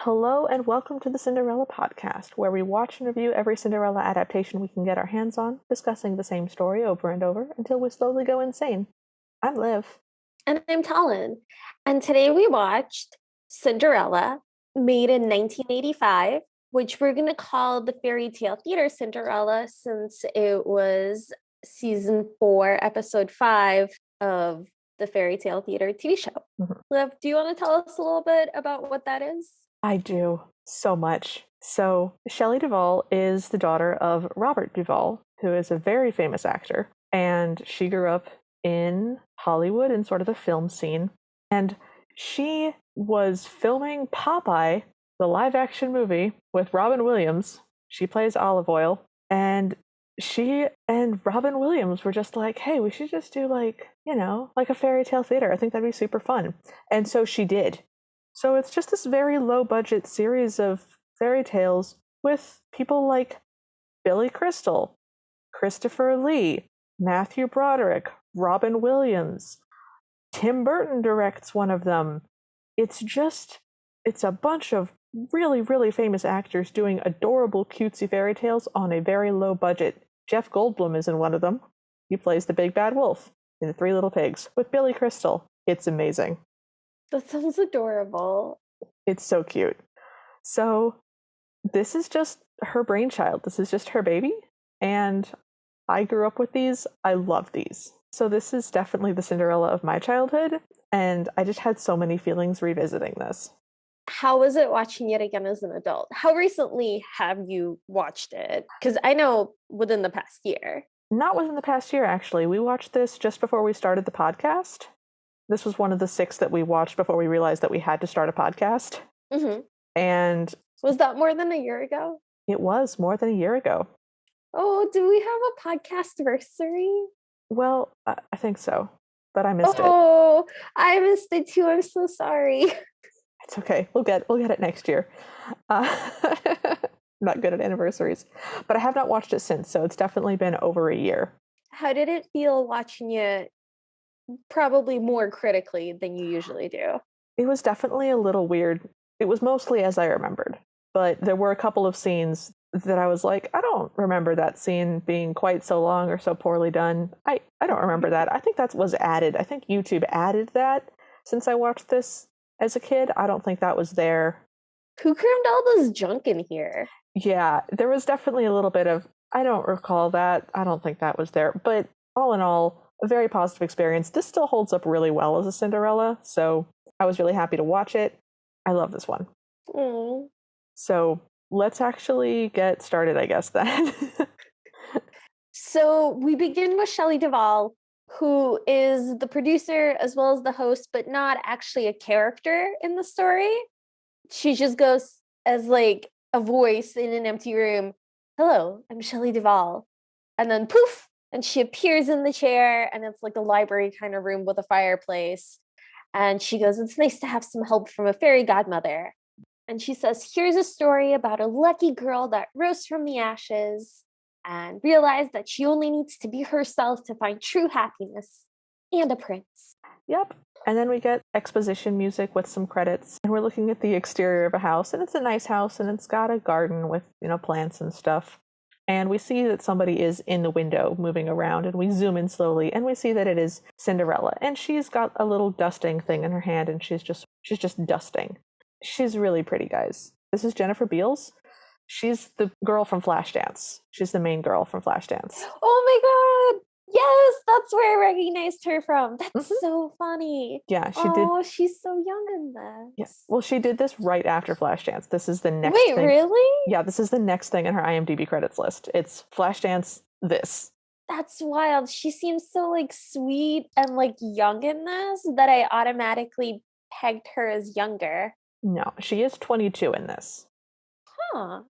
Hello and welcome to the Cinderella podcast, where we watch and review every Cinderella adaptation we can get our hands on, discussing the same story over and over until we slowly go insane. I'm Liv. And I'm Talon. And today we watched Cinderella, made in 1985, which we're going to call the fairy tale theater Cinderella since it was season 4, episode 5 of the fairy tale theater TV show. Mm-hmm. Liv, do you want to tell us a little bit about what that is? I do, so much. So, Shelley Duvall is the daughter of Robert Duvall, who is a very famous actor, and she grew up in Hollywood in sort of the film scene, and she was filming Popeye, the live-action movie, with Robin Williams. She plays Olive Oyl, and she and Robin Williams were just like, hey, we should just do like a fairy tale theater. I think that'd be super fun. And so she did. So it's just this very low-budget series of fairy tales with people like Billy Crystal, Christopher Lee, Matthew Broderick, Robin Williams. Tim Burton directs one of them. It's a bunch of really, really famous actors doing adorable, cutesy fairy tales on a very low budget. Jeff Goldblum is in one of them. He plays the big bad wolf in The Three Little Pigs with Billy Crystal. It's amazing. That sounds adorable. It's so cute. So this is just her brainchild. This is just her baby. And I grew up with these. I love these. So this is definitely the Cinderella of my childhood. And I just had so many feelings revisiting this. How was it watching it again as an adult? How recently have you watched it? Because I know within the past year. Not within the past year, actually. We watched this just before we started the podcast. This was one of the 6 that we watched before we realized that we had to start a podcast. Mm-hmm. And was that more than a year ago? It was more than a year ago. Oh, do we have a podcast anniversary? Well, I think so, but I missed it. Oh, I missed it too. I'm so sorry. It's okay. We'll get it next year. I'm not good at anniversaries, but I have not watched it since, so it's definitely been over a year. How did it feel watching it? Probably more critically than you usually do. It was definitely a little weird. It was mostly as I remembered, but there were a couple of scenes that I was like, I don't remember that scene being quite so long or so poorly done. I don't remember that. I think that was added. I think YouTube added that since I watched this as a kid. I don't think that was there. Who crammed all this junk in here? Yeah, there was definitely a little bit of, I don't recall that. I don't think that was there. But all in all, a very positive experience. This still holds up really well as a Cinderella, so I was really happy to watch it. I love this one. Mm. So let's actually get started, I guess, then. So we begin with Shelley Duvall, who is the producer as well as the host, but not actually a character in the story. She just goes as like a voice in an empty room. Hello, I'm Shelley Duvall. And then poof, and she appears in the chair, and it's like a library kind of room with a fireplace. And she goes, it's nice to have some help from a fairy godmother. And she says, here's a story about a lucky girl that rose from the ashes and realized that she only needs to be herself to find true happiness and a prince. Yep. And then we get exposition music with some credits. And we're looking at the exterior of a house, and it's a nice house, and it's got a garden with, plants and stuff. And we see that somebody is in the window moving around, and we zoom in slowly, and we see that it is Cinderella. And she's got a little dusting thing in her hand, and she's just dusting. She's really pretty, guys. This is Jennifer Beals. She's the girl from Flashdance. She's the main girl from Flashdance. Oh my god! Yes, that's where I recognized her from. That's so funny. Yeah, she did. Oh, she's so young in this. Yes. Well, she did this right after Flashdance. This is the next thing. Wait, really? Yeah, this is the next thing in her IMDb credits list. It's Flashdance, this. That's wild. She seems so like sweet and like young in this that I automatically pegged her as younger. No, she is 22 in this. Huh.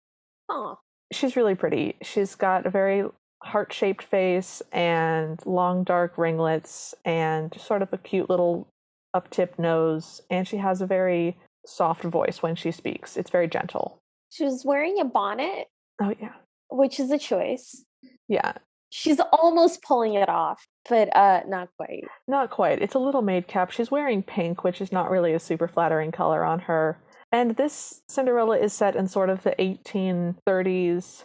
She's really pretty. She's got a very heart-shaped face and long dark ringlets and sort of a cute little up-tip nose, and she has a very soft voice when she speaks. It's very gentle. She was wearing a bonnet. Oh yeah. Which is a choice. Yeah. She's almost pulling it off, but not quite. Not quite. It's a little maid cap. She's wearing pink, which is not really a super flattering color on her. And this Cinderella is set in sort of the 1830s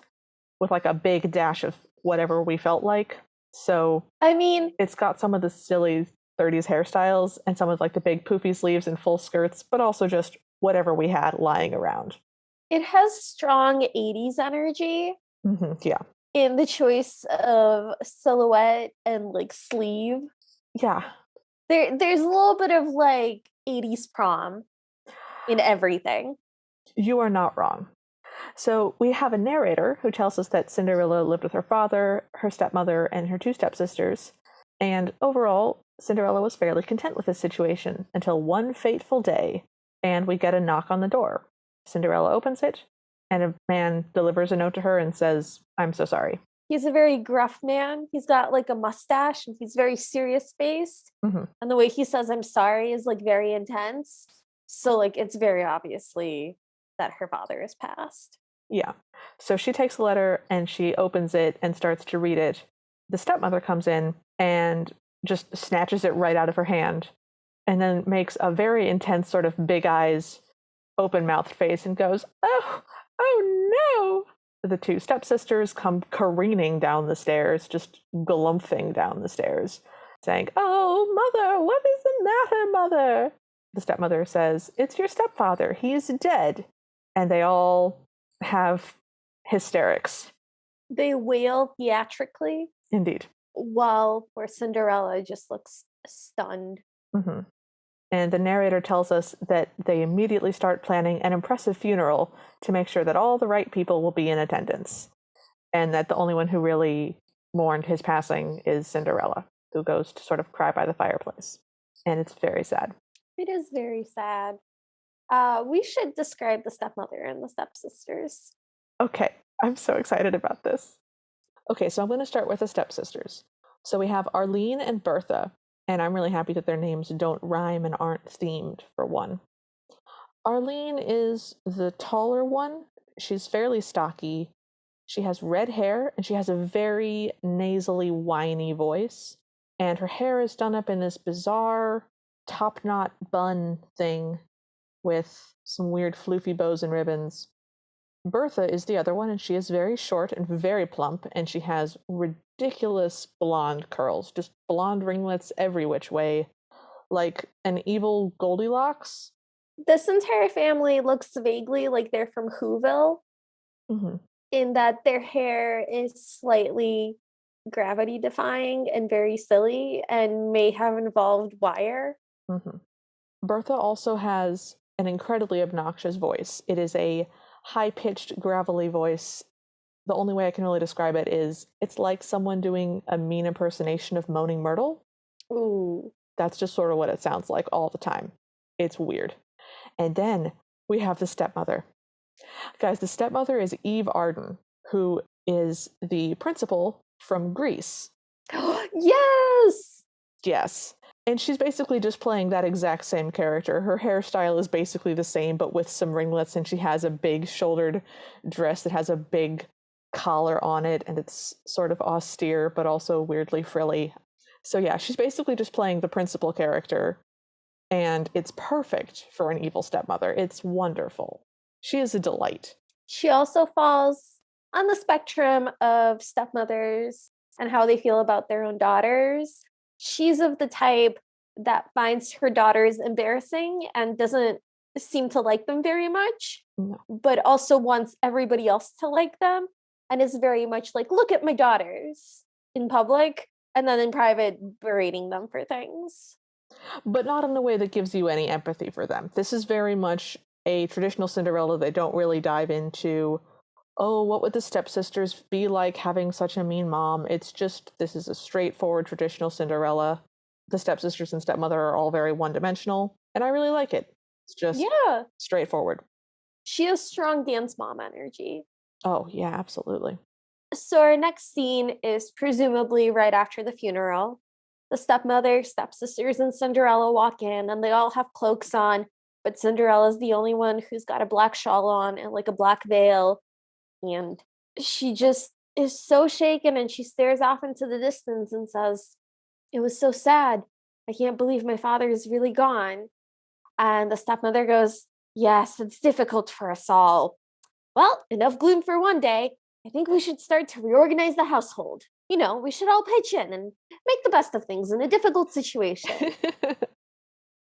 with like a big dash of whatever we felt like. So I mean, it's got some of the silly 30s hairstyles and some of like the big poofy sleeves and full skirts, but also just whatever we had lying around. it has strong 80s energy Yeah. in the choice of silhouette and like sleeve. Yeah. There's a little bit of like 80s prom in everything. You are not wrong. So we have a narrator who tells us that Cinderella lived with her father, her stepmother, and her two stepsisters. And overall, Cinderella was fairly content with this situation until one fateful day, and we get a knock on the door. Cinderella opens it, and a man delivers a note to her and says, "I'm so sorry." He's a very gruff man. He's got like a mustache and he's very serious faced. Mm-hmm. And the way he says I'm sorry is like very intense. So like it's very obviously that her father is passed. Yeah. So she takes the letter and she opens it and starts to read it. The stepmother comes in and just snatches it right out of her hand and then makes a very intense sort of big eyes, open mouthed face and goes, oh no. The two stepsisters come careening down the stairs, just galumphing down the stairs, saying, "Oh, mother, what is the matter, mother?" The stepmother says, "It's your stepfather. He's dead." And they all have hysterics. They wail theatrically. Indeed. While poor Cinderella just looks stunned. Mm-hmm. And the narrator tells us that they immediately start planning an impressive funeral to make sure that all the right people will be in attendance. And that the only one who really mourned his passing is Cinderella, who goes to sort of cry by the fireplace. And it's very sad. It is very sad. We should describe the stepmother and the stepsisters. Okay, I'm so excited about this. Okay, so I'm going to start with the stepsisters. So we have Arlene and Bertha, and I'm really happy that their names don't rhyme and aren't themed, for one. Arlene is the taller one. She's fairly stocky. She has red hair, and she has a very nasally, whiny voice. And her hair is done up in this bizarre top knot bun thing with some weird floofy bows and ribbons. Bertha is the other one, and she is very short and very plump, and she has ridiculous blonde curls, just blonde ringlets every which way, like an evil Goldilocks. This entire family looks vaguely like they're from Whoville, in that their hair is slightly gravity defying and very silly and may have involved wire. Bertha also has an incredibly obnoxious voice. It is a high-pitched, gravelly voice. The only way I can really describe it is it's like someone doing a mean impersonation of Moaning Myrtle. Ooh. That's just sort of what it sounds like all the time. It's weird. And then we have the stepmother. Guys, the stepmother is Eve Arden, who is the principal from Grease. Yes! Yes. And she's basically just playing that exact same character. Her hairstyle is basically the same, but with some ringlets, and she has a big shouldered dress that has a big collar on it, and it's sort of austere, but also weirdly frilly. So yeah, she's basically just playing the principal character, and it's perfect for an evil stepmother. It's wonderful. She is a delight. She also falls on the spectrum of stepmothers and how they feel about their own daughters. She's of the type that finds her daughters embarrassing and doesn't seem to like them very much, but also wants everybody else to like them, and is very much like, look at my daughters in public, and then in private berating them for things. But not in a way that gives you any empathy for them. This is very much a traditional Cinderella. They don't really dive into, oh, what would the stepsisters be like having such a mean mom? It's just, this is a straightforward traditional Cinderella. The stepsisters and stepmother are all very one-dimensional, and I really like it. It's just straightforward. She has strong dance mom energy. Oh, yeah, absolutely. So our next scene is presumably right after the funeral. The stepmother, stepsisters, and Cinderella walk in, and they all have cloaks on, but Cinderella's the only one who's got a black shawl on and like a black veil. And she just is so shaken, and she stares off into the distance and says, "It was so sad. I can't believe my father is really gone." And the stepmother goes, Yes, it's difficult for us all. Well, enough gloom for one day. I think we should start to reorganize the household. We should all pitch in and make the best of things in a difficult situation.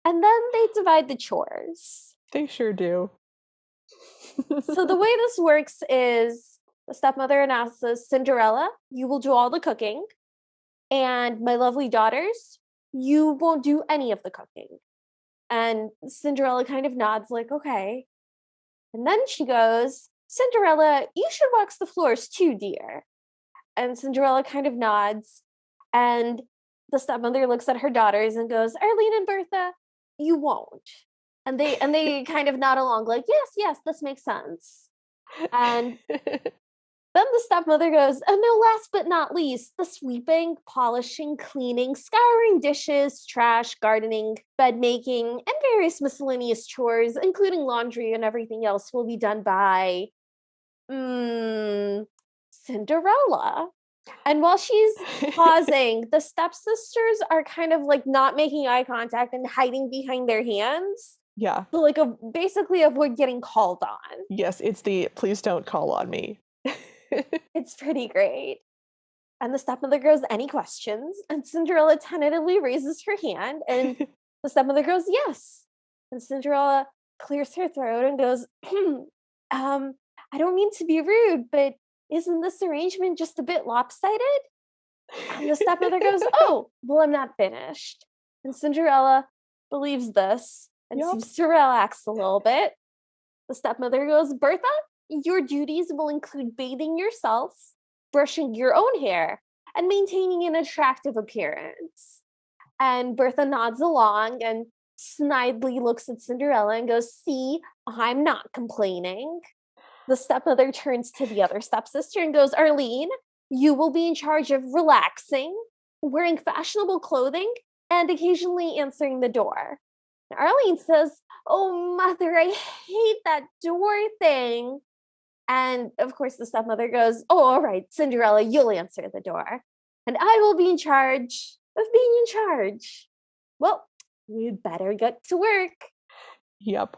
And then they divide the chores. They sure do. So the way this works is the stepmother announces, Cinderella, you will do all the cooking. And my lovely daughters, you won't do any of the cooking. And Cinderella kind of nods, like, okay. And then she goes, Cinderella, you should wax the floors too, dear. And Cinderella kind of nods. And the stepmother looks at her daughters and goes, Arlene and Bertha, you won't. And they kind of nod along, like, yes, yes, this makes sense. And then the stepmother goes, and no, last but not least, the sweeping, polishing, cleaning, scouring dishes, trash, gardening, bed making, and various miscellaneous chores, including laundry and everything else, will be done by Cinderella. And while she's pausing, the stepsisters are kind of like not making eye contact and hiding behind their hands. Yeah. So like basically avoid getting called on. Yes, it's the please don't call on me. It's pretty great. And the stepmother goes, any questions? And Cinderella tentatively raises her hand, and the stepmother goes, yes. And Cinderella clears her throat and goes, I don't mean to be rude, but isn't this arrangement just a bit lopsided? And the stepmother goes, oh, well, I'm not finished. And Cinderella believes this and Yup. seems to relax a little bit. The stepmother goes, Bertha, your duties will include bathing yourself, brushing your own hair, and maintaining an attractive appearance. And Bertha nods along and snidely looks at Cinderella and goes, see, I'm not complaining. The stepmother turns to the other stepsister and goes, Arlene, you will be in charge of relaxing, wearing fashionable clothing, and occasionally answering the door. And Arlene says, oh, mother, I hate that door thing. And of course, the stepmother goes, oh, all right, Cinderella, you'll answer the door. And I will be in charge of being in charge. Well, we'd better get to work. Yep.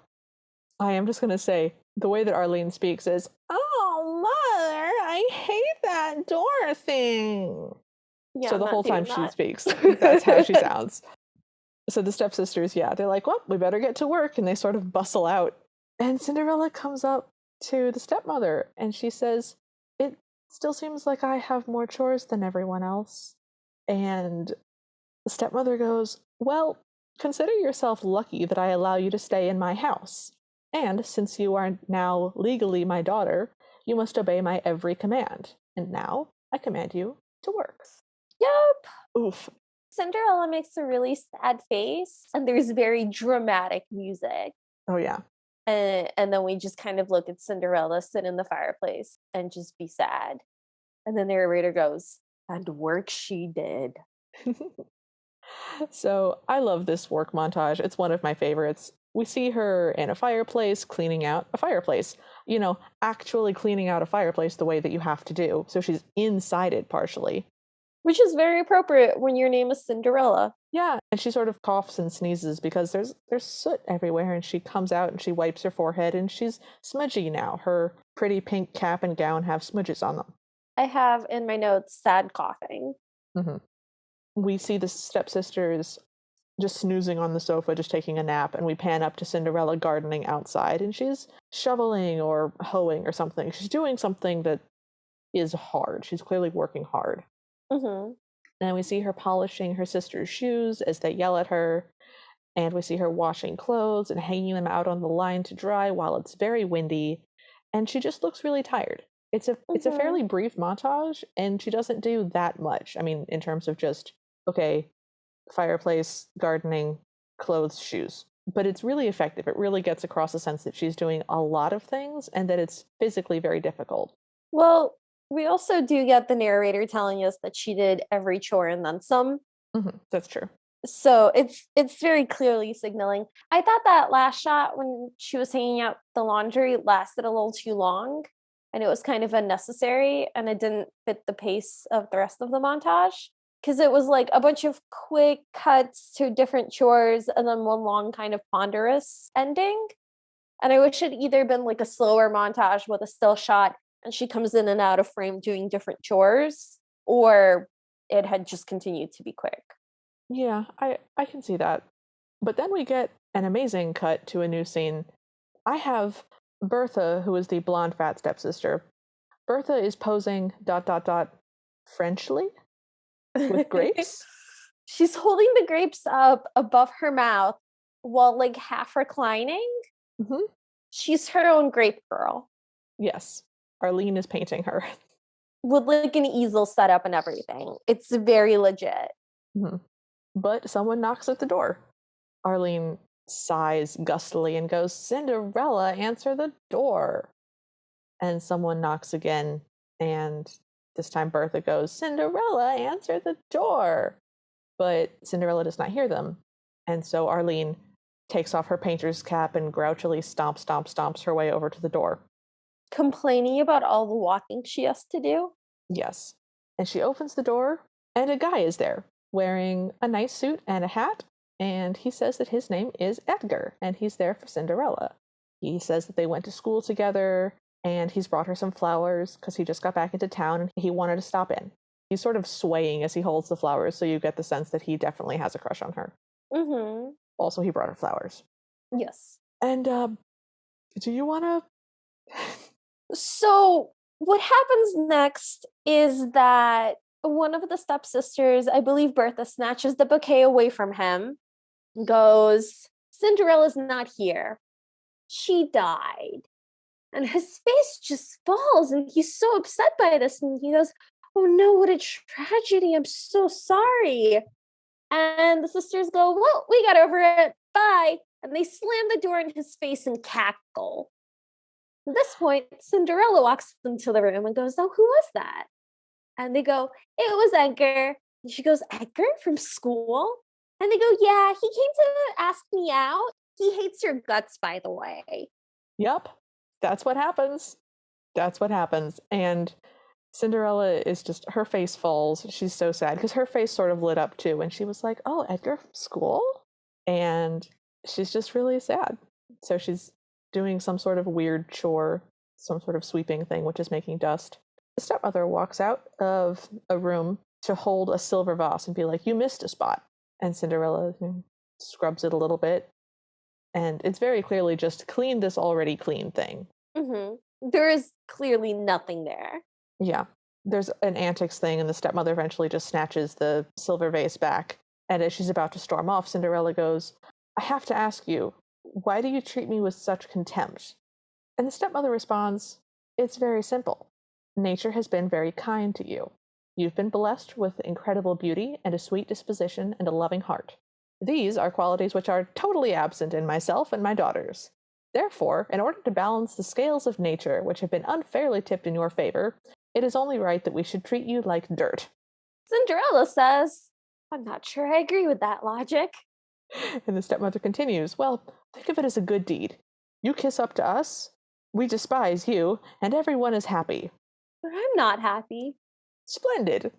I am just going to say, the way that Arlene speaks is, oh, mother, I hate that door thing. Yeah, So I'm the not whole time doing she that. speaks, that's how she sounds. So the stepsisters, yeah, they're like, well, we better get to work. And they sort of bustle out. And Cinderella comes up to the stepmother and she says, it still seems like I have more chores than everyone else. And the stepmother goes, well, consider yourself lucky that I allow you to stay in my house. And since you are now legally my daughter, you must obey my every command. And now I command you to work. Yep. Oof. Cinderella makes a really sad face, and there's very dramatic music. Oh, yeah. And then we just kind of look at Cinderella sit in the fireplace and just be sad. And then the narrator goes, and work she did. So I love this work montage. It's one of my favorites. We see her in a fireplace, cleaning out a fireplace. Actually cleaning out a fireplace the way that you have to do. So she's inside it partially. Which is very appropriate when your name is Cinderella. Yeah, and she sort of coughs and sneezes because there's soot everywhere, and she comes out and she wipes her forehead, and she's smudgy now. Her pretty pink cap and gown have smudges on them. I have in my notes sad coughing. Mm-hmm. We see the stepsisters just snoozing on the sofa, just taking a nap, and we pan up to Cinderella gardening outside, and she's shoveling or hoeing or something. She's doing something that is hard. She's clearly working hard. Mm-hmm. And we see her polishing her sister's shoes as they yell at her, and we see her washing clothes and hanging them out on the line to dry while it's very windy, and she just looks really tired. It's a fairly brief montage, and she doesn't do that much. I mean, in terms of just, okay, fireplace, gardening, clothes, shoes. But it's really effective. It really gets across the sense that she's doing a lot of things and that it's physically very difficult. Well, we also do get the narrator telling us that she did every chore and then some. Mm-hmm, that's true. So it's very clearly signaling. I thought that last shot when she was hanging out the laundry lasted a little too long, and it was kind of unnecessary, and it didn't fit the pace of the rest of the montage, because it was like a bunch of quick cuts to different chores and then one long kind of ponderous ending. And I wish it either been like a slower montage with a still shot and she comes in and out of frame doing different chores, or it had just continued to be quick. Yeah, I can see that. But then we get an amazing cut to a new scene. I have Bertha, who is the blonde fat stepsister. Bertha is posing ... Frenchly with grapes. She's holding the grapes up above her mouth while like half reclining. Mm-hmm. She's her own grape girl. Yes. Arlene is painting her. With like an easel set up and everything. It's very legit. Mm-hmm. But someone knocks at the door. Arlene sighs gustily and goes, "Cinderella, answer the door." And someone knocks again, and this time Bertha goes, "Cinderella, answer the door." But Cinderella does not hear them. And so Arlene takes off her painter's cap and grouchily stomps her way over to the door. Complaining about all the walking she has to do. Yes. And she opens the door, and a guy is there wearing a nice suit and a hat. And he says that his name is Edgar, and he's there for Cinderella. He says that they went to school together, and he's brought her some flowers because he just got back into town and he wanted to stop in. He's sort of swaying as he holds the flowers, so you get the sense that he definitely has a crush on her. Mm-hmm. Also, he brought her flowers. Yes. And do you want to? So what happens next is that one of the stepsisters, I believe Bertha, snatches the bouquet away from him, goes, "Cinderella's not here. She died." And his face just falls, and he's so upset by this. And he goes, "Oh no, what a tragedy. I'm so sorry." And the sisters go, "Well, we got over it. Bye." And they slam the door in his face and cackle. At this point, Cinderella walks into the room and goes, "Oh, who was that?" And they go, "It was Edgar." And she goes, "Edgar from school?" And they go, "Yeah, he came to ask me out. He hates your guts, by the way." Yep, that's what happens. That's what happens. And Cinderella is just, her face falls. She's so sad because her face sort of lit up too. And she was like, "Oh, Edgar from school?" And she's just really sad. So she's doing some sort of weird chore, some sort of sweeping thing, which is making dust. The stepmother walks out of a room to hold a silver vase and be like, "You missed a spot." And Cinderella scrubs it a little bit. And it's very clearly just clean this already clean thing. Mm-hmm. There is clearly nothing there. Yeah. There's an antics thing, and the stepmother eventually just snatches the silver vase back. And as she's about to storm off, Cinderella goes, "I have to ask you, why do you treat me with such contempt?" And the stepmother responds, "It's very simple. Nature has been very kind to you. You've been blessed with incredible beauty and a sweet disposition and a loving heart. These are qualities which are totally absent in myself and my daughters. Therefore, in order to balance the scales of nature which have been unfairly tipped in your favor, it is only right that we should treat you like dirt." Cinderella says, "I'm not sure I agree with that logic." And the stepmother continues, "Well, think of it as a good deed. You kiss up to us, we despise you, and everyone is happy." But I'm not happy. Splendid.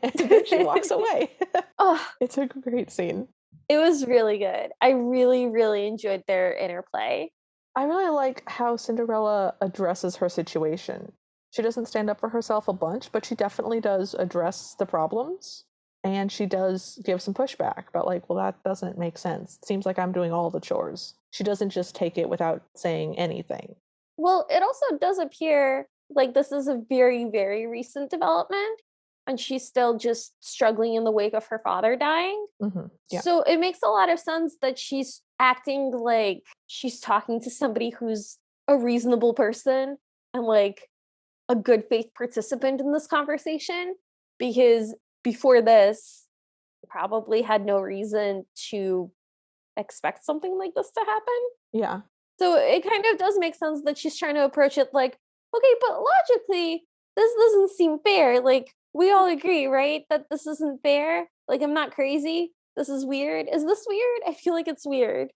And then she walks away. Oh, It's a great scene. it was really good. I really, really enjoyed their interplay. I really like how Cinderella addresses her situation. She doesn't stand up for herself a bunch, but she definitely does address the problems. And she does give some pushback about, like, well, that doesn't make sense. It seems like I'm doing all the chores. She doesn't just take it without saying anything. Well, it also does appear like this is a very, very recent development, and she's still just struggling in the wake of her father dying. Mm-hmm. Yeah. So it makes a lot of sense that she's acting like she's talking to somebody who's a reasonable person and like a good faith participant in this conversation, because before this, probably had no reason to expect something like this to happen. Yeah. So it kind of does make sense that she's trying to approach it like, okay, but logically, this doesn't seem fair. Like, we all agree, right? That this isn't fair. Like, I'm not crazy. This is weird. Is this weird? I feel like it's weird.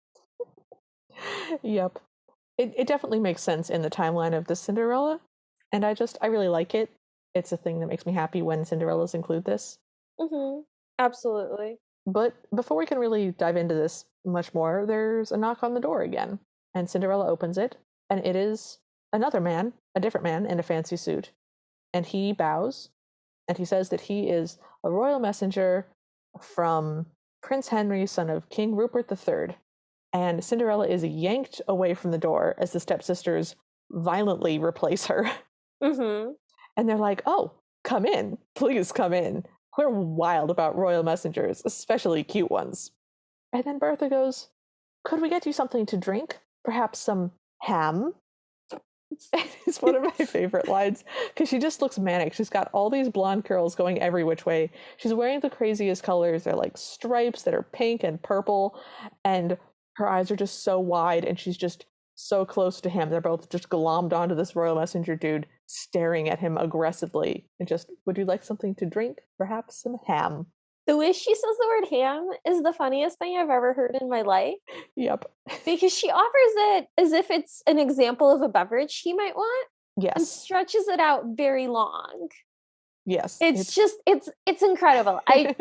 Yep. It definitely makes sense in the timeline of the Cinderella. And I really like it. It's a thing that makes me happy when Cinderellas include this. Mm-hmm. Absolutely. But before we can really dive into this much more, there's a knock on the door again. And Cinderella opens it, and it is another man, a different man in a fancy suit. And he bows, and he says that he is a royal messenger from Prince Henry, son of King Rupert III. And Cinderella is yanked away from the door as the stepsisters violently replace her. Mm-hmm. And they're like, oh, come in. Please come in. We're wild about royal messengers, especially cute ones. And then Bertha goes, could we get you something to drink? Perhaps some ham? It's one of my favorite lines because she just looks manic. She's got all these blonde curls going every which way. She's wearing the craziest colors. They're like stripes that are pink and purple. And her eyes are just so wide and she's just so close to him. They're both just glommed onto this royal messenger dude, staring at him aggressively. And just, would you like something to drink? Perhaps some ham. The way she says the word ham is the funniest thing I've ever heard in my life. Yep. Because she offers it as if it's an example of a beverage he might want. Yes. And stretches it out very long. Yes. It's incredible. I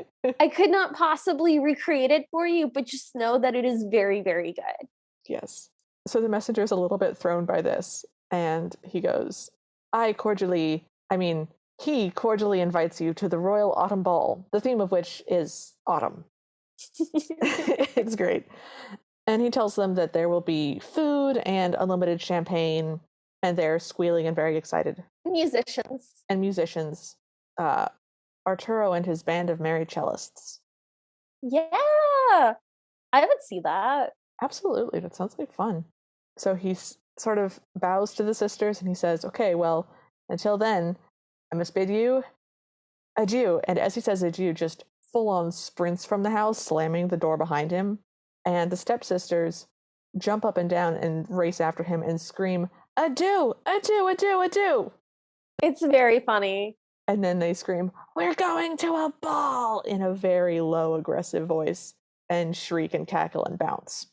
could not possibly recreate it for you, but just know that it is very, very good. Yes. So the messenger is a little bit thrown by this, and he goes, he cordially invites you to the Royal Autumn Ball, the theme of which is autumn. It's great. And he tells them that there will be food and unlimited champagne, and they're squealing and very excited. Musicians. Arturo and his band of merry cellists. Yeah, I would see that. Absolutely, that sounds like fun. So he sort of bows to the sisters and he says, okay, well, until then, I must bid you adieu. And as he says adieu, just full on sprints from the house, slamming the door behind him. And the stepsisters jump up and down and race after him and scream, adieu, adieu, adieu, adieu. It's very funny. And then they scream, we're going to a ball, in a very low, aggressive voice, and shriek and cackle and bounce.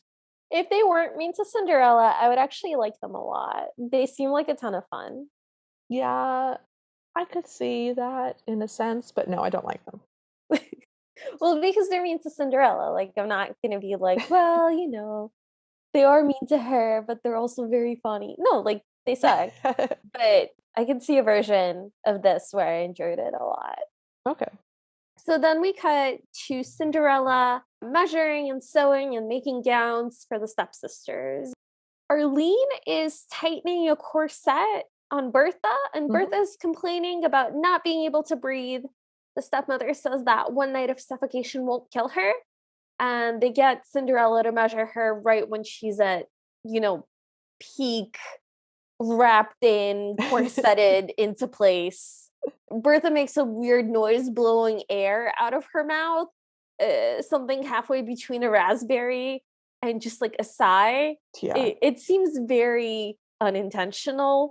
If they weren't mean to Cinderella, I would actually like them a lot. They seem like a ton of fun. Yeah, I could see that in a sense, but no, I don't like them. Well, because they're mean to Cinderella. Like, I'm not going to be like, well, they are mean to her, but they're also very funny. No, like, they suck. But I can see a version of this where I enjoyed it a lot. Okay. So then we cut to Cinderella measuring and sewing and making gowns for the stepsisters. Arlene is tightening a corset on Bertha, and Bertha's complaining about not being able to breathe. The stepmother says that one night of suffocation won't kill her. And they get Cinderella to measure her right when she's at, peak, wrapped in, corseted into place. Bertha makes a weird noise blowing air out of her mouth, something halfway between a raspberry and just like a sigh. Yeah. It seems very unintentional.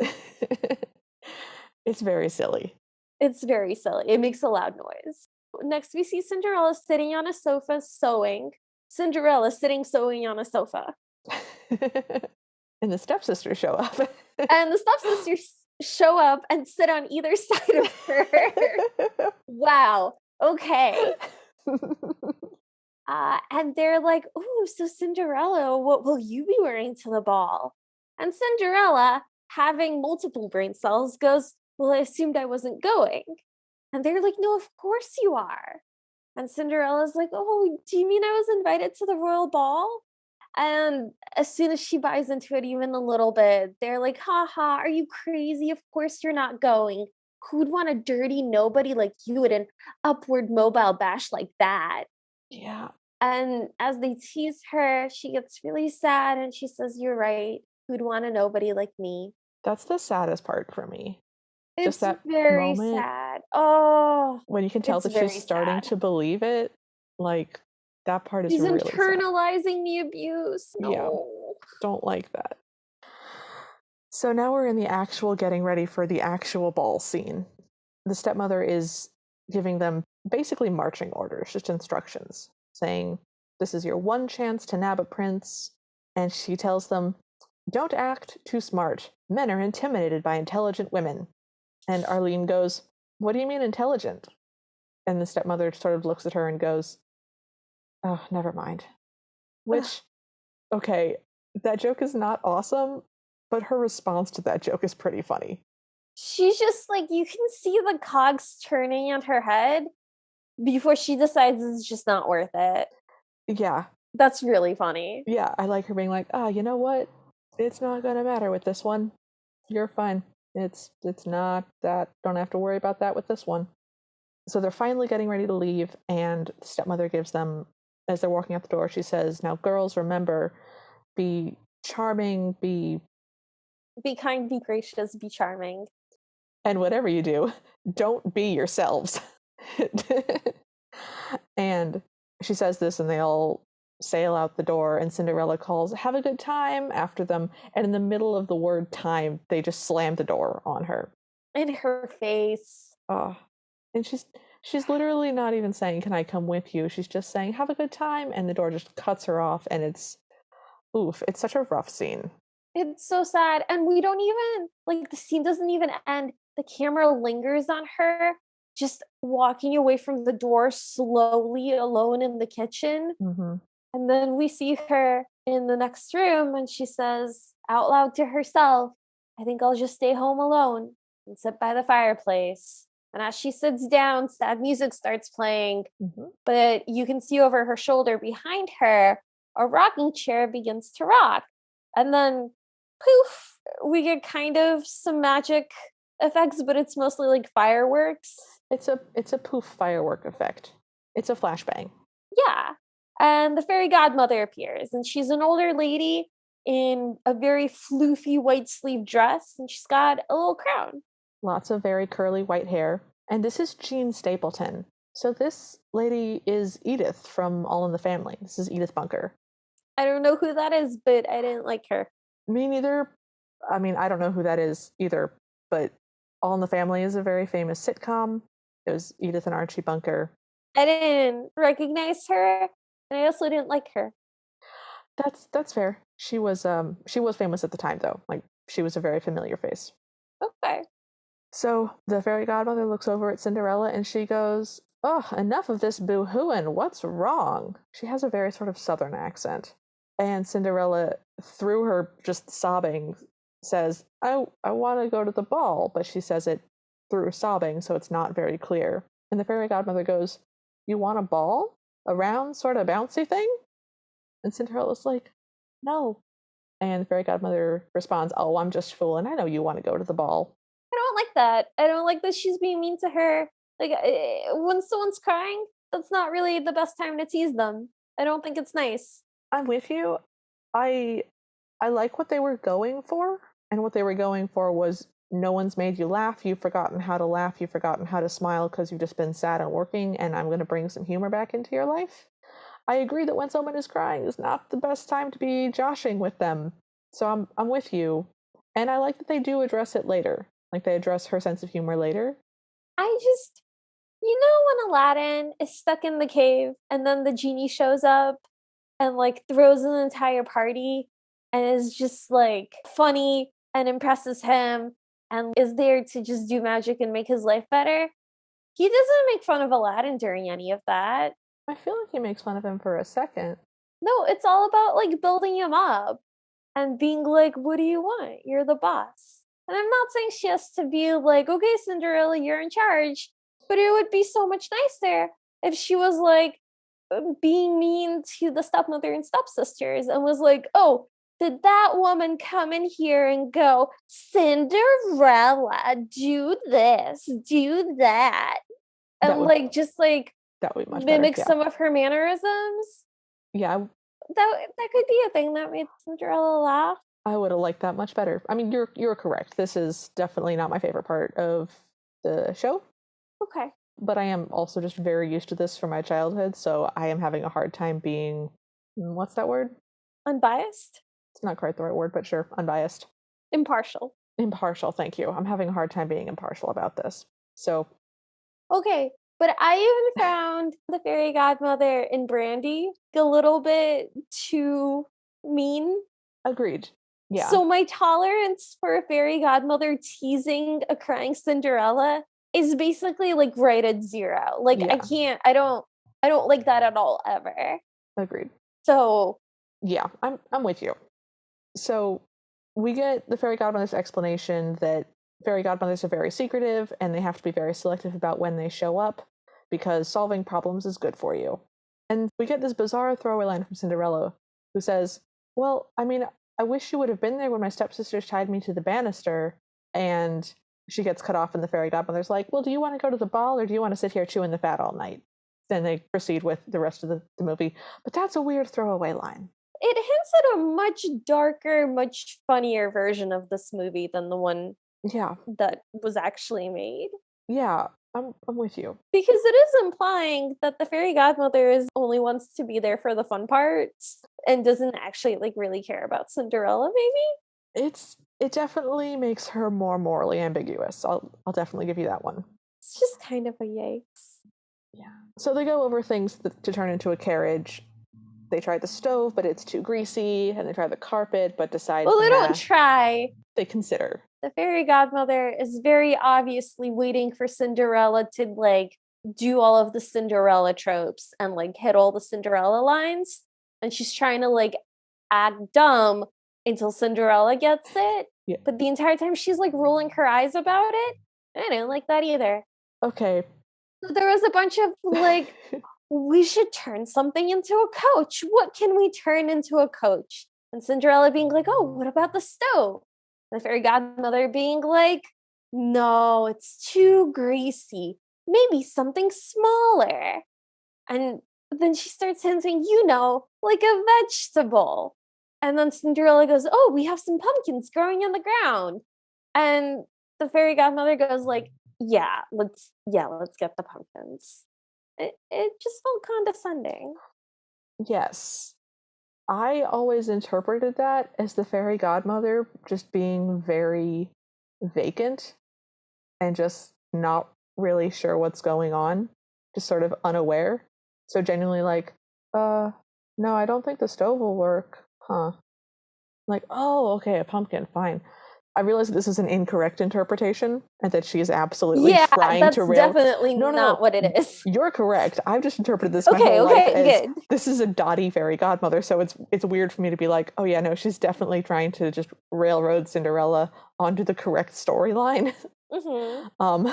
It's very silly. It's very silly. It makes a loud noise. Next, we see Cinderella sitting on a sofa sewing. Cinderella sitting sewing on a sofa. And the stepsisters show up. And the stepsisters show up and sit on either side of her. Wow. Okay. And they're like, "Ooh, so Cinderella, what will you be wearing to the ball?" And Cinderella, having multiple brain cells, goes, "Well, I assumed I wasn't going." And they're like, "No, of course you are." And Cinderella's like, "Oh, do you mean I was invited to the royal ball?" And as soon as she buys into it even a little bit, they're like, "Ha ha, are you crazy? Of course you're not going. Who'd want a dirty nobody like you at an upward mobile bash like that?" Yeah. And as they tease her, she gets really sad and she says, "You're right. Who'd want a nobody like me?" That's the saddest part for me. It's just that very moment sad. Oh, when you can tell it's that very she's starting sad. to believe it. Like, that part is She's really sad. internalizing the abuse. No. Yeah. Don't like that. So now we're in the actual getting ready for the actual ball scene. The stepmother is giving them basically marching orders, just instructions, saying, this is your one chance to nab a prince. And she tells them, don't act too smart. Men are intimidated by intelligent women. And Arlene goes, what do you mean intelligent? And the stepmother sort of looks at her and goes, oh, never mind. Which, okay, That joke is not awesome, but her response to that joke is pretty funny. She's just like, you can see the cogs turning in her head before she decides it's just not worth it. Yeah, That's really funny. yeah, I like her being like, you know what? It's not gonna matter with this one. You're fine. It's not that. Don't have to worry about that with this one. So they're finally getting ready to leave, and the stepmother gives them, as they're walking out the door, she says, "Now, girls, remember, be charming, be Be kind, be gracious, be charming." and whatever you do, don't be yourselves." And she says this, and they all sail out the door, and Cinderella calls, "Have a good time," after them. And in the middle of the word time, they just slam the door on her. In her face. Oh. And she's literally not even saying, "Can I come with you?" She's just saying, "Have a good time," and the door just cuts her off, and it's oof, it's such a rough scene. It's so sad. And we don't even, like, the scene doesn't even end. The camera lingers on her, just walking away from the door slowly alone in the kitchen. Mm-hmm. And then we see her in the next room and she says out loud to herself, "I think I'll just stay home alone and sit by the fireplace." And as she sits down, sad music starts playing, Mm-hmm. but you can see over her shoulder behind her, a rocking chair begins to rock. And then poof, we get kind of some magic effects, but it's mostly like fireworks. It's a poof firework effect. It's a flashbang. Yeah. And the fairy godmother appears, and she's an older lady in a very floofy white sleeve dress, and she's got a little crown. Lots of very curly white hair. And this is Jean Stapleton. So this lady is Edith from All in the Family. This is Edith Bunker. I don't know who that is, but I didn't like her. Me neither. I mean, I don't know who that is either, but All in the Family is a very famous sitcom. It was Edith and Archie Bunker. I didn't recognize her, and I also didn't like her. That's fair. She was famous at the time though. Like she was a very familiar face. Okay. So the fairy godmother looks over at Cinderella and she goes, "Oh, enough of this boo-hooing. What's wrong?" She has a very sort of southern accent. And Cinderella, through her just sobbing, says, I want to go to the ball, but she says it through sobbing, so it's not very clear. And the fairy godmother goes, "You want a ball? A round, sort of bouncy thing?" And Cinderella's like, "No." And the fairy godmother responds, "Oh, I'm just fooling. I know you want to go to the ball." I don't like that. I don't like that she's being mean to her. Like, when someone's crying, that's not really the best time to tease them. I don't think it's nice. I'm with you. I I like what they were going for, and what they were going for was no one's made you laugh. You've forgotten how to laugh. You've forgotten how to smile because you've just been sad and working, and I'm going to bring some humor back into your life. I agree that when someone is crying is not the best time to be joshing with them. So I'm with you. And I like that they do address it later. Like they address her sense of humor later. I just, you know, when Aladdin is stuck in the cave and then the genie shows up and like throws an entire party and is just like funny and impresses him and is there to just do magic and make his life better. He doesn't make fun of Aladdin during any of that. I feel like he makes fun of him for a second. No, it's all about like building him up and being like, "What do you want? You're the boss." And I'm not saying she has to be like, "Okay, Cinderella, you're in charge." But it would be so much nicer if she was like being mean to the stepmother and stepsisters and was like, "Oh, did that woman come in here and go, 'Cinderella, do this, do that,' That and would like just like that would be much better. mimic Yeah. some of her mannerisms?" Yeah, That could be a thing that made Cinderella laugh. I would have liked that much better. I mean, you're correct. This is definitely not my favorite part of the show, Okay. but I am also just very used to this from my childhood, so I am having a hard time being what's that word? Unbiased? It's not quite the right word, but sure, unbiased. Impartial. Impartial, thank you. I'm having a hard time being impartial about this. So, Okay. But I even found the fairy godmother in Brandy a little bit too mean. agreed. Yeah, So my tolerance for a fairy godmother teasing a crying Cinderella is basically like right at zero. Like yeah, I don't like that at all ever. agreed. So Yeah, I'm with you. So we get the fairy godmother's explanation that fairy godmothers are very secretive and they have to be very selective about when they show up because solving problems is good for you. And we get this bizarre throwaway line from Cinderella who says, well, I mean, I wish you would have been there when my stepsisters tied me to the banister. And she gets cut off, and the fairy godmother's like, well, do you want to go to the ball or do you want to sit here chewing the fat all night? Then they proceed with the rest of the movie. But that's a weird throwaway line. It hints at a much darker, much funnier version of this movie than the one that was actually made. Yeah, I'm with you. Because it is implying that the fairy godmother only wants to be there for the fun parts and doesn't actually like really care about Cinderella, maybe? It definitely makes her more morally ambiguous. I'll definitely give you that one. It's just kind of a yikes. Yeah. So they go over things to turn into a carriage. They try the stove, but it's too greasy, and they try the carpet, but decide. Well, they don't try. They consider. The fairy godmother is very obviously waiting for Cinderella to like do all of the Cinderella tropes and like hit all the Cinderella lines, and she's trying to like act dumb until Cinderella gets it. Yeah. But the entire time she's like rolling her eyes about it. I didn't like that either. Okay. There was a bunch of like, we should turn something into a coach. What can we turn into a coach? And Cinderella being like, oh, what about the stove? And the fairy godmother being like, no, it's too greasy. Maybe something smaller. And then she starts hinting, like a vegetable. And then Cinderella goes, oh, we have some pumpkins growing on the ground. And the fairy godmother goes like, let's get the pumpkins. It just felt condescending. Yes. I always interpreted that as the fairy godmother just being very vacant and just not really sure what's going on, just sort of unaware. So genuinely like, no, I don't think the stove will work. Huh. Like, oh, okay, a pumpkin, fine. I realize this is an incorrect interpretation and that she is absolutely trying to rail. That's definitely not what it is. You're correct. I've just interpreted this my whole life as good. This is a dotty fairy godmother, so it's weird for me to be like, oh yeah, no, she's definitely trying to just railroad Cinderella onto the correct storyline. Mm-hmm.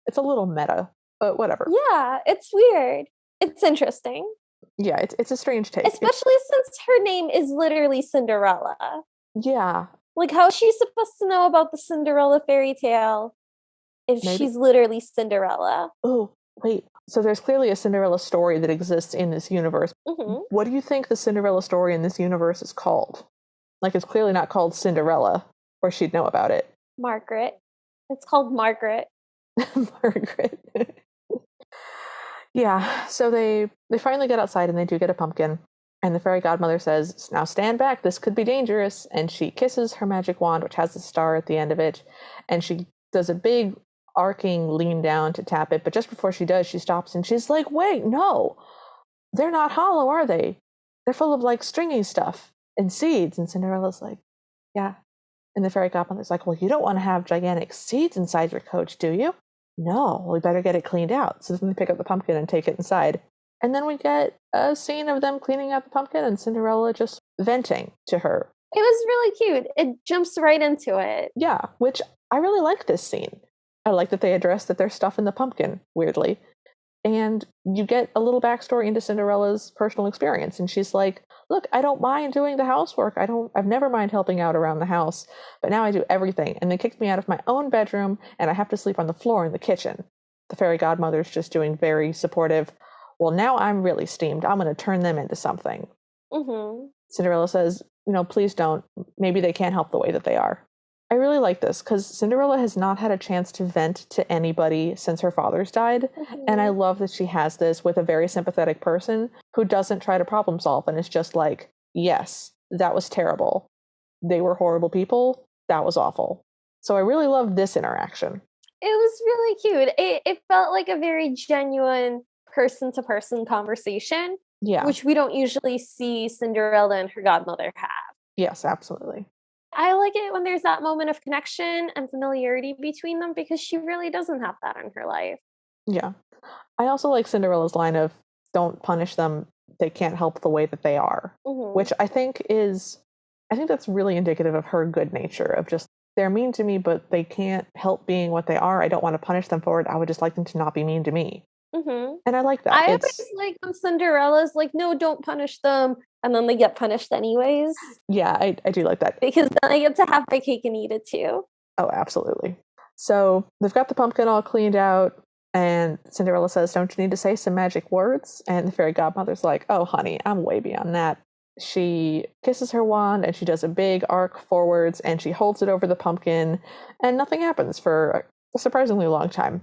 It's a little meta, but whatever. Yeah, it's weird. It's interesting. Yeah, it's a strange take. Especially since her name is literally Cinderella. Yeah. Like, how is she supposed to know about the Cinderella fairy tale if she's literally Cinderella? Oh, wait. So there's clearly a Cinderella story that exists in this universe. Mm-hmm. What do you think the Cinderella story in this universe is called? Like, it's clearly not called Cinderella, or she'd know about it. Margaret. It's called Margaret. Margaret. Yeah, so they finally get outside and they do get a pumpkin. And the fairy godmother says, now stand back, this could be dangerous. And she kisses her magic wand, which has a star at the end of it. And she does a big arcing lean down to tap it. But just before she does, she stops and she's like, wait, no, they're not hollow, are they? They're full of like stringy stuff and seeds. And Cinderella's like, yeah. And the fairy godmother's like, well, you don't want to have gigantic seeds inside your coach, do you? No, we better get it cleaned out. So then they pick up the pumpkin and take it inside. And then we get a scene of them cleaning out the pumpkin and Cinderella just venting to her. It was really cute. It jumps right into it. Yeah, which I really like this scene. I like that they address that there's stuff in the pumpkin, weirdly. And you get a little backstory into Cinderella's personal experience. And she's like, look, I don't mind doing the housework. I've never mind helping out around the house, but now I do everything. And they kicked me out of my own bedroom and I have to sleep on the floor in the kitchen. The fairy godmother's just doing very supportive. Well, now I'm really steamed. I'm going to turn them into something. Mm-hmm. Cinderella says, please don't. Maybe they can't help the way that they are. I really like this because Cinderella has not had a chance to vent to anybody since her father's died. Mm-hmm. And I love that she has this with a very sympathetic person who doesn't try to problem solve and is just like, yes, that was terrible. They were horrible people. That was awful. So I really love this interaction. It was really cute. It felt like a very genuine person-to-person conversation, which we don't usually see Cinderella and her godmother have. Yes, absolutely. I like it when there's that moment of connection and familiarity between them because she really doesn't have that in her life. Yeah. I also like Cinderella's line of, don't punish them, they can't help the way that they are, which I think is I think that's really indicative of her good nature, of just, they're mean to me, but they can't help being what they are. I don't want to punish them for it. I would just like them to not be mean to me. Mm-hmm. And I like that. I It's, always like when Cinderella's like, no, don't punish them. And then they get punished anyways. yeah, I do like that. Because then I get to have my cake and eat it too. Oh, absolutely. So they've got the pumpkin all cleaned out, and Cinderella says, don't you need to say some magic words? And the fairy godmother's like, oh, honey, I'm way beyond that. She kisses her wand and she does a big arc forwards and she holds it over the pumpkin, and nothing happens for a surprisingly long time.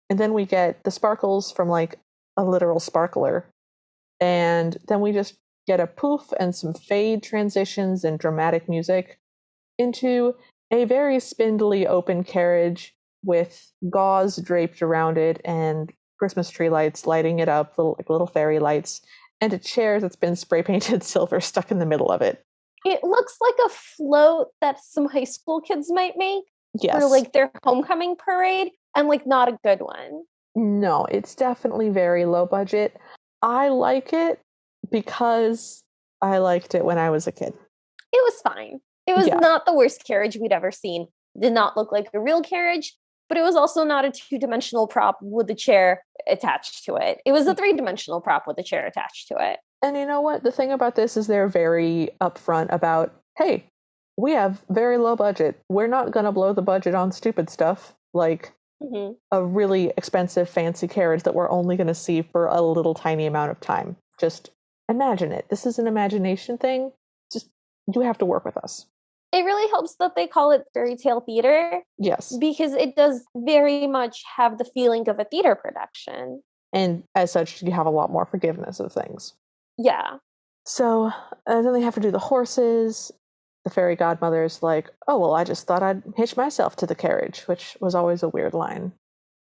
And then we get the sparkles from like a literal sparkler. And then we just get a poof and some fade transitions and dramatic music into a very spindly open carriage with gauze draped around it and Christmas tree lights lighting it up, little fairy lights, and a chair that's been spray painted silver stuck in the middle of it. It looks like a float that some high school kids might make Yes. for like their homecoming parade, and like not a good one. No, it's definitely very low budget. I like it because I liked it when I was a kid. It was fine. It was not the worst carriage we'd ever seen. It did not look like a real carriage, but it was also not a 2-dimensional prop with a chair attached to it. It was a 3-dimensional prop with a chair attached to it. And you know what? The thing about this is they're very upfront about, hey, we have very low budget. We're not going to blow the budget on stupid stuff like a really expensive fancy carriage that we're only going to see for a little tiny amount of time. Just imagine it. This is an imagination thing. Just, you have to work with us. It really helps that they call it fairy tale theater. Yes. Because it does very much have the feeling of a theater production. And as such, you have a lot more forgiveness of things. Yeah. So then they have to do the horses. The fairy godmother's like, oh, well, I just thought I'd hitch myself to the carriage, which was always a weird line.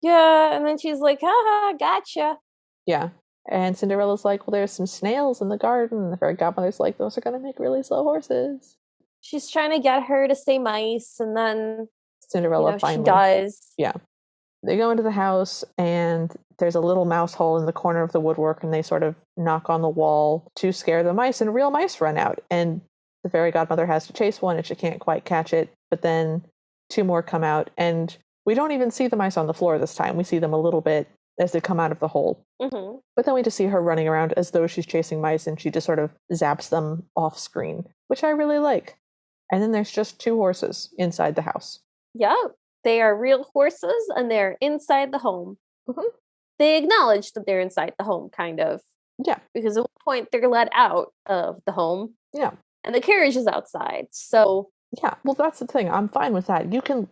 Yeah, and then she's like, haha, gotcha. Yeah. And Cinderella's like, well, there's some snails in the garden. And the fairy godmother's like, those are going to make really slow horses. She's trying to get her to say mice, and then Cinderella finally. she does. Yeah. They go into the house, and there's a little mouse hole in the corner of the woodwork, and they sort of knock on the wall to scare the mice, and real mice run out. And the fairy godmother has to chase one, and she can't quite catch it. But then 2 more come out, and we don't even see the mice on the floor this time. We see them a little bit as they come out of the hole. Mm-hmm. But then we just see her running around as though she's chasing mice, and she just sort of zaps them off screen, which I really like. And then there's just 2 horses inside the house. Yeah, they are real horses, and they're inside the home. Mm-hmm. They acknowledge that they're inside the home, kind of. Yeah. Because at one point they're let out of the home. Yeah. And the carriage is outside, so... Yeah, well, that's the thing. I'm fine with that. You can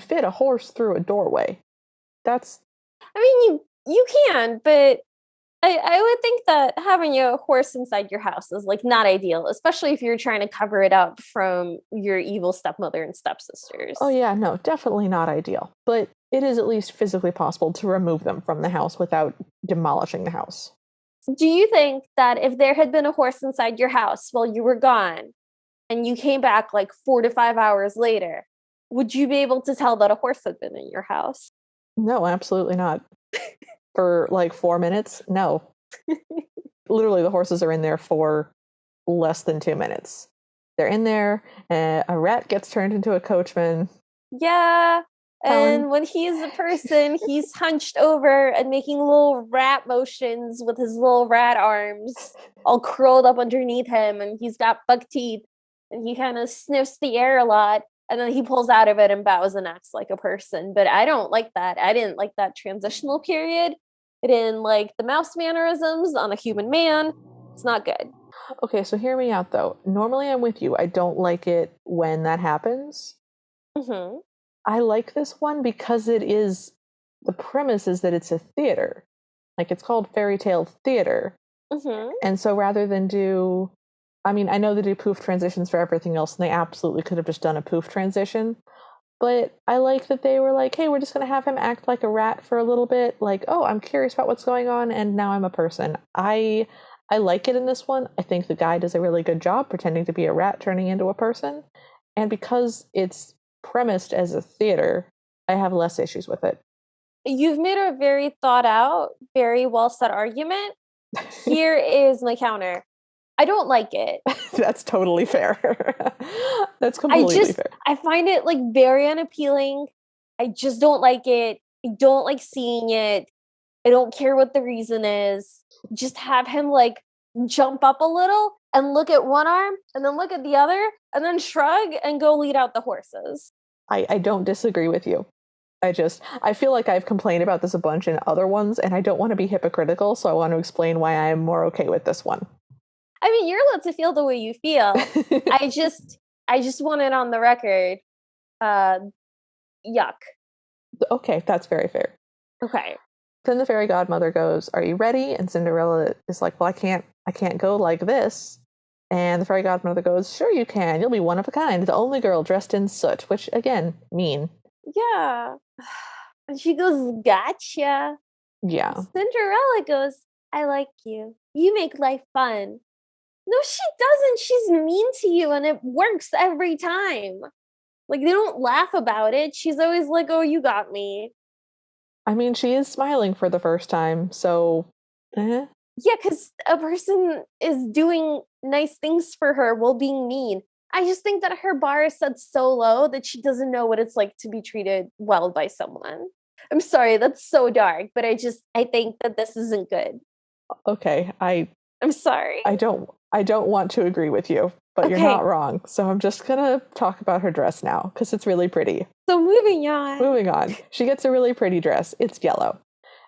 fit a horse through a doorway. That's... I mean, you can, but I would think that having a horse inside your house is like not ideal, especially if you're trying to cover it up from your evil stepmother and stepsisters. Oh yeah, no, definitely not ideal. But it is at least physically possible to remove them from the house without demolishing the house. Do you think that if there had been a horse inside your house while you were gone, and you came back like 4 to 5 hours later, would you be able to tell that a horse had been in your house? No, absolutely not. For like 4 minutes? No. Literally, the horses are in there for less than 2 minutes. They're in there, a rat gets turned into a coachman. Yeah, and when he's a person, he's hunched over and making little rat motions with his little rat arms all curled up underneath him, and he's got buck teeth, and he kind of sniffs the air a lot, and then he pulls out of it and bows and acts like a person. But I don't like that. I didn't like that transitional period. I didn't like the mouse mannerisms on a human man. It's not good. Okay, so hear me out, though. Normally I'm with you. I don't like it when that happens. Mm-hmm. I like this one because the premise is that it's a theater. Like, it's called fairy tale theater. Mm-hmm. And so rather than I know they do poof transitions for everything else, and they absolutely could have just done a poof transition. But I like that they were like, hey, we're just going to have him act like a rat for a little bit. Like, oh, I'm curious about what's going on, and now I'm a person. I like it in this one. I think the guy does a really good job pretending to be a rat turning into a person. And because it's premised as a theater, I have less issues with it. You've made a very thought out, very well said argument. Here is my counter. I don't like it. That's totally fair. That's completely fair. I find it like very unappealing. I just don't like it. I don't like seeing it. I don't care what the reason is. Just have him like jump up a little and look at one arm and then look at the other and then shrug and go lead out the horses. I don't disagree with you. I feel like I've complained about this a bunch in other ones, and I don't want to be hypocritical, so I want to explain why I'm more okay with this one. I mean, you're allowed to feel the way you feel. I just want it on the record. Yuck. Okay, that's very fair. Okay. Then the fairy godmother goes, "Are you ready?" And Cinderella is like, "Well, I can't go like this." And the fairy godmother goes, "Sure you can. You'll be one of a kind, the only girl dressed in soot," which again, mean. Yeah. And she goes, "Gotcha." Yeah. Cinderella goes, "I like you. You make life fun." No, she doesn't. She's mean to you and it works every time. Like, they don't laugh about it. She's always like, "Oh, you got me." I mean, she is smiling for the first time, so Yeah, because a person is doing nice things for her while being mean. I just think that her bar is set so low that she doesn't know what it's like to be treated well by someone. I'm sorry, that's so dark, but I think that this isn't good. okay. I'm sorry. I don't want to agree with you, but you're Okay. not wrong. So I'm just gonna talk about her dress now because it's really pretty. So moving on. Moving on. She gets a really pretty dress. It's yellow.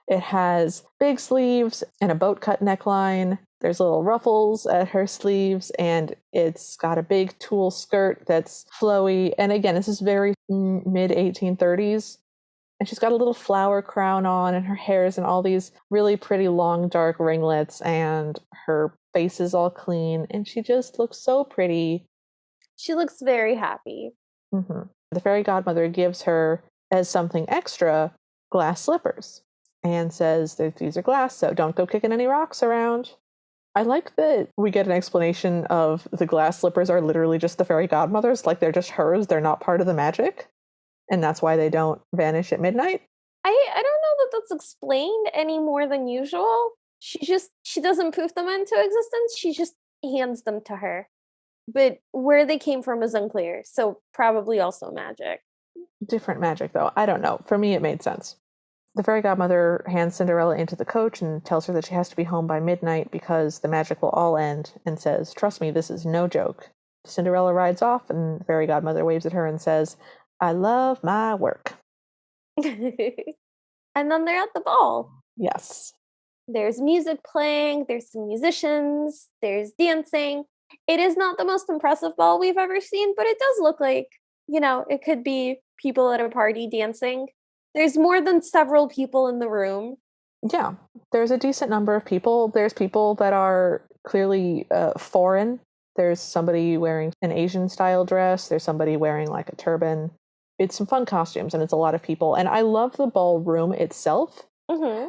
It has big sleeves and a boat cut neckline. There's little ruffles at her sleeves, and it's got a big tulle skirt that's flowy. And again, this is very mid 1830s. And she's got a little flower crown on, and her hair is in all these really pretty long dark ringlets, and her face is all clean, and she just looks so pretty. She looks very happy. Mm-hmm. The fairy godmother gives her, as something extra, glass slippers and says that these are glass, so don't go kicking any rocks around. I like that we get an explanation of the glass slippers are literally just the fairy godmother's, like they're just hers, they're not part of the magic, and that's why they don't vanish at midnight. I don't know that that's explained any more than usual. She doesn't poof them into existence. She just hands them to her. But where they came from is unclear. So probably also magic. Different magic, though. I don't know. For me, it made sense. The fairy godmother hands Cinderella into the coach and tells her that she has to be home by midnight because the magic will all end, and says, "Trust me, this is no joke." Cinderella rides off, and the fairy godmother waves at her and says, "I love my work." And then they're at the ball. Yes. There's music playing, there's some musicians, there's dancing. It is not the most impressive ball we've ever seen, but it does look like, it could be people at a party dancing. There's more than several people in the room. Yeah, there's a decent number of people. There's people that are clearly foreign. There's somebody wearing an Asian style dress. There's somebody wearing like a turban. It's some fun costumes, and it's a lot of people. And I love the ballroom itself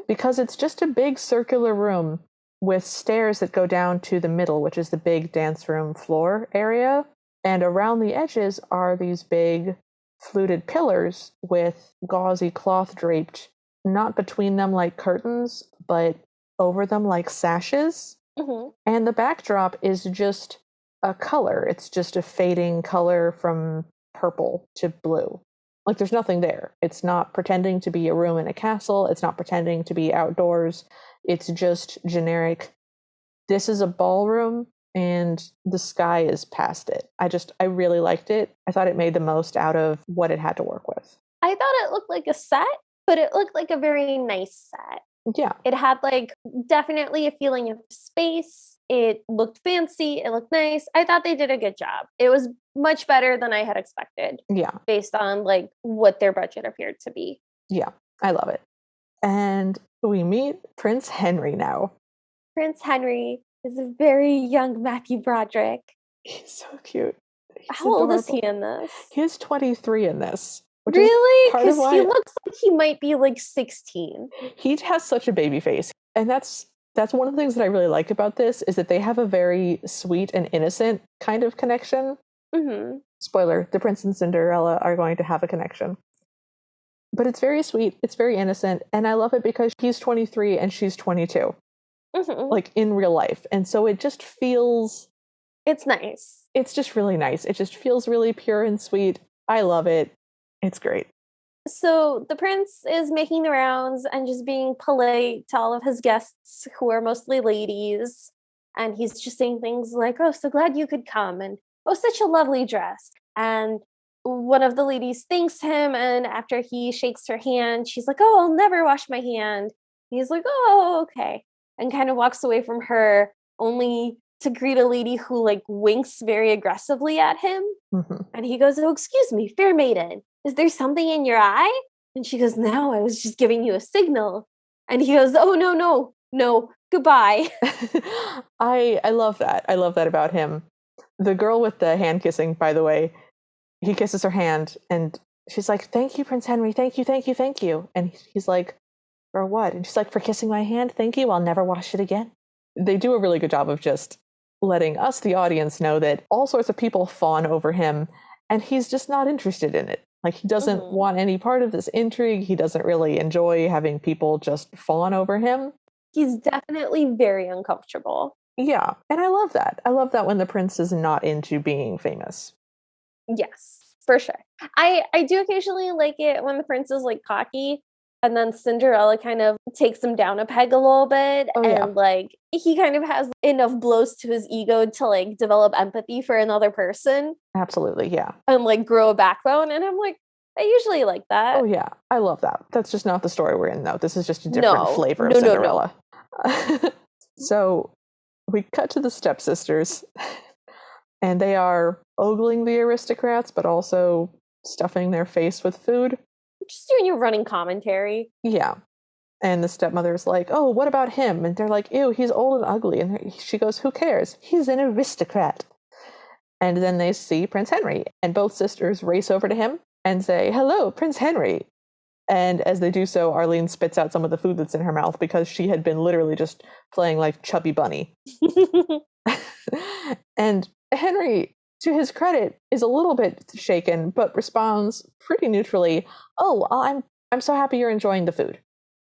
because it's just a big circular room with stairs that go down to the middle, which is the big dance room floor area. And around the edges are these big fluted pillars with gauzy cloth draped, not between them like curtains, but over them like sashes. And the backdrop is just a color. It's just a fading color from purple to blue. Like there's nothing there. It's not pretending to be a room in a castle. It's not pretending to be outdoors. It's just generic. This is a ballroom and the sky is past it. I really liked it. I thought it made the most out of what it had to work with. I thought it looked like a set, but it looked like a very nice set. Yeah. It had like definitely a feeling of space. It looked fancy. It looked nice. I thought they did a good job. It was much better than I had expected. Yeah. Based on like what their budget appeared to be. Yeah, I love it. And we meet Prince Henry now. Prince Henry is a very young Matthew Broderick. He's so cute. How old is he in this? He's 23 in this. Really? Because he looks like he might be like 16. He has such a baby face. And that's one of the things that I really like about this is that they have a very sweet and innocent kind of connection. Spoiler, the prince and Cinderella are going to have a connection. But it's very sweet. It's very innocent. And I love it because he's 23 and she's 22. Like in real life. And so it just feels It's nice. It's just really nice. It just feels really pure and sweet. I love it. It's great. So the prince is making the rounds and just being polite to all of his guests, who are mostly ladies. And he's just saying things like, "Oh, so glad you could come," and "Oh, such a lovely dress." And one of the ladies thanks him, and after he shakes her hand, she's like, "Oh, I'll never wash my hand." He's like, "Oh, okay," and kind of walks away from her, only to greet a lady who like winks very aggressively at him. Mm-hmm. And he goes, "Oh, excuse me, fair maiden, is there something in your eye?" And she goes, "No, I was just giving you a signal." And he goes, "Oh, no, no, no, goodbye." I love that. I love that about him. The girl with the hand kissing, by the way, he kisses her hand and she's like, "Thank you, Prince Henry. Thank you, thank you, thank you." And he's like, "For what?" And she's like, "For kissing my hand. Thank you. I'll never wash it again." They do a really good job of just letting us, the audience, know that all sorts of people fawn over him and he's just not interested in it. Like, he doesn't want any part of this intrigue. He doesn't really enjoy having people just fawn over him. He's definitely very uncomfortable. Yeah, and I love that. I love that when the prince is not into being famous. Yes, for sure. I do occasionally like it when the prince is like cocky, and then Cinderella kind of takes him down a peg a little bit, Oh, yeah. and like he kind of has enough blows to his ego to like develop empathy for another person Absolutely, yeah. and like grow a backbone. And I'm like, I usually like that. Oh, yeah. I love that. That's just not the story we're in, though. This is just a different No, flavor of no, no, no. Cinderella. So we cut to the stepsisters, and they are ogling the aristocrats, but also stuffing their face with food. Just doing your running commentary. Yeah. And the stepmother's like, "Oh, what about him?" And they're like, "Ew, he's old and ugly." And she goes, "Who cares? He's an aristocrat." And then they see Prince Henry, and both sisters race over to him and say, "Hello, Prince Henry." And as they do so, Arlene spits out some of the food that's in her mouth because she had been literally just playing like Chubby Bunny. And Henry, to his credit, is a little bit shaken, but responds pretty neutrally, "Oh, I'm so happy you're enjoying the food."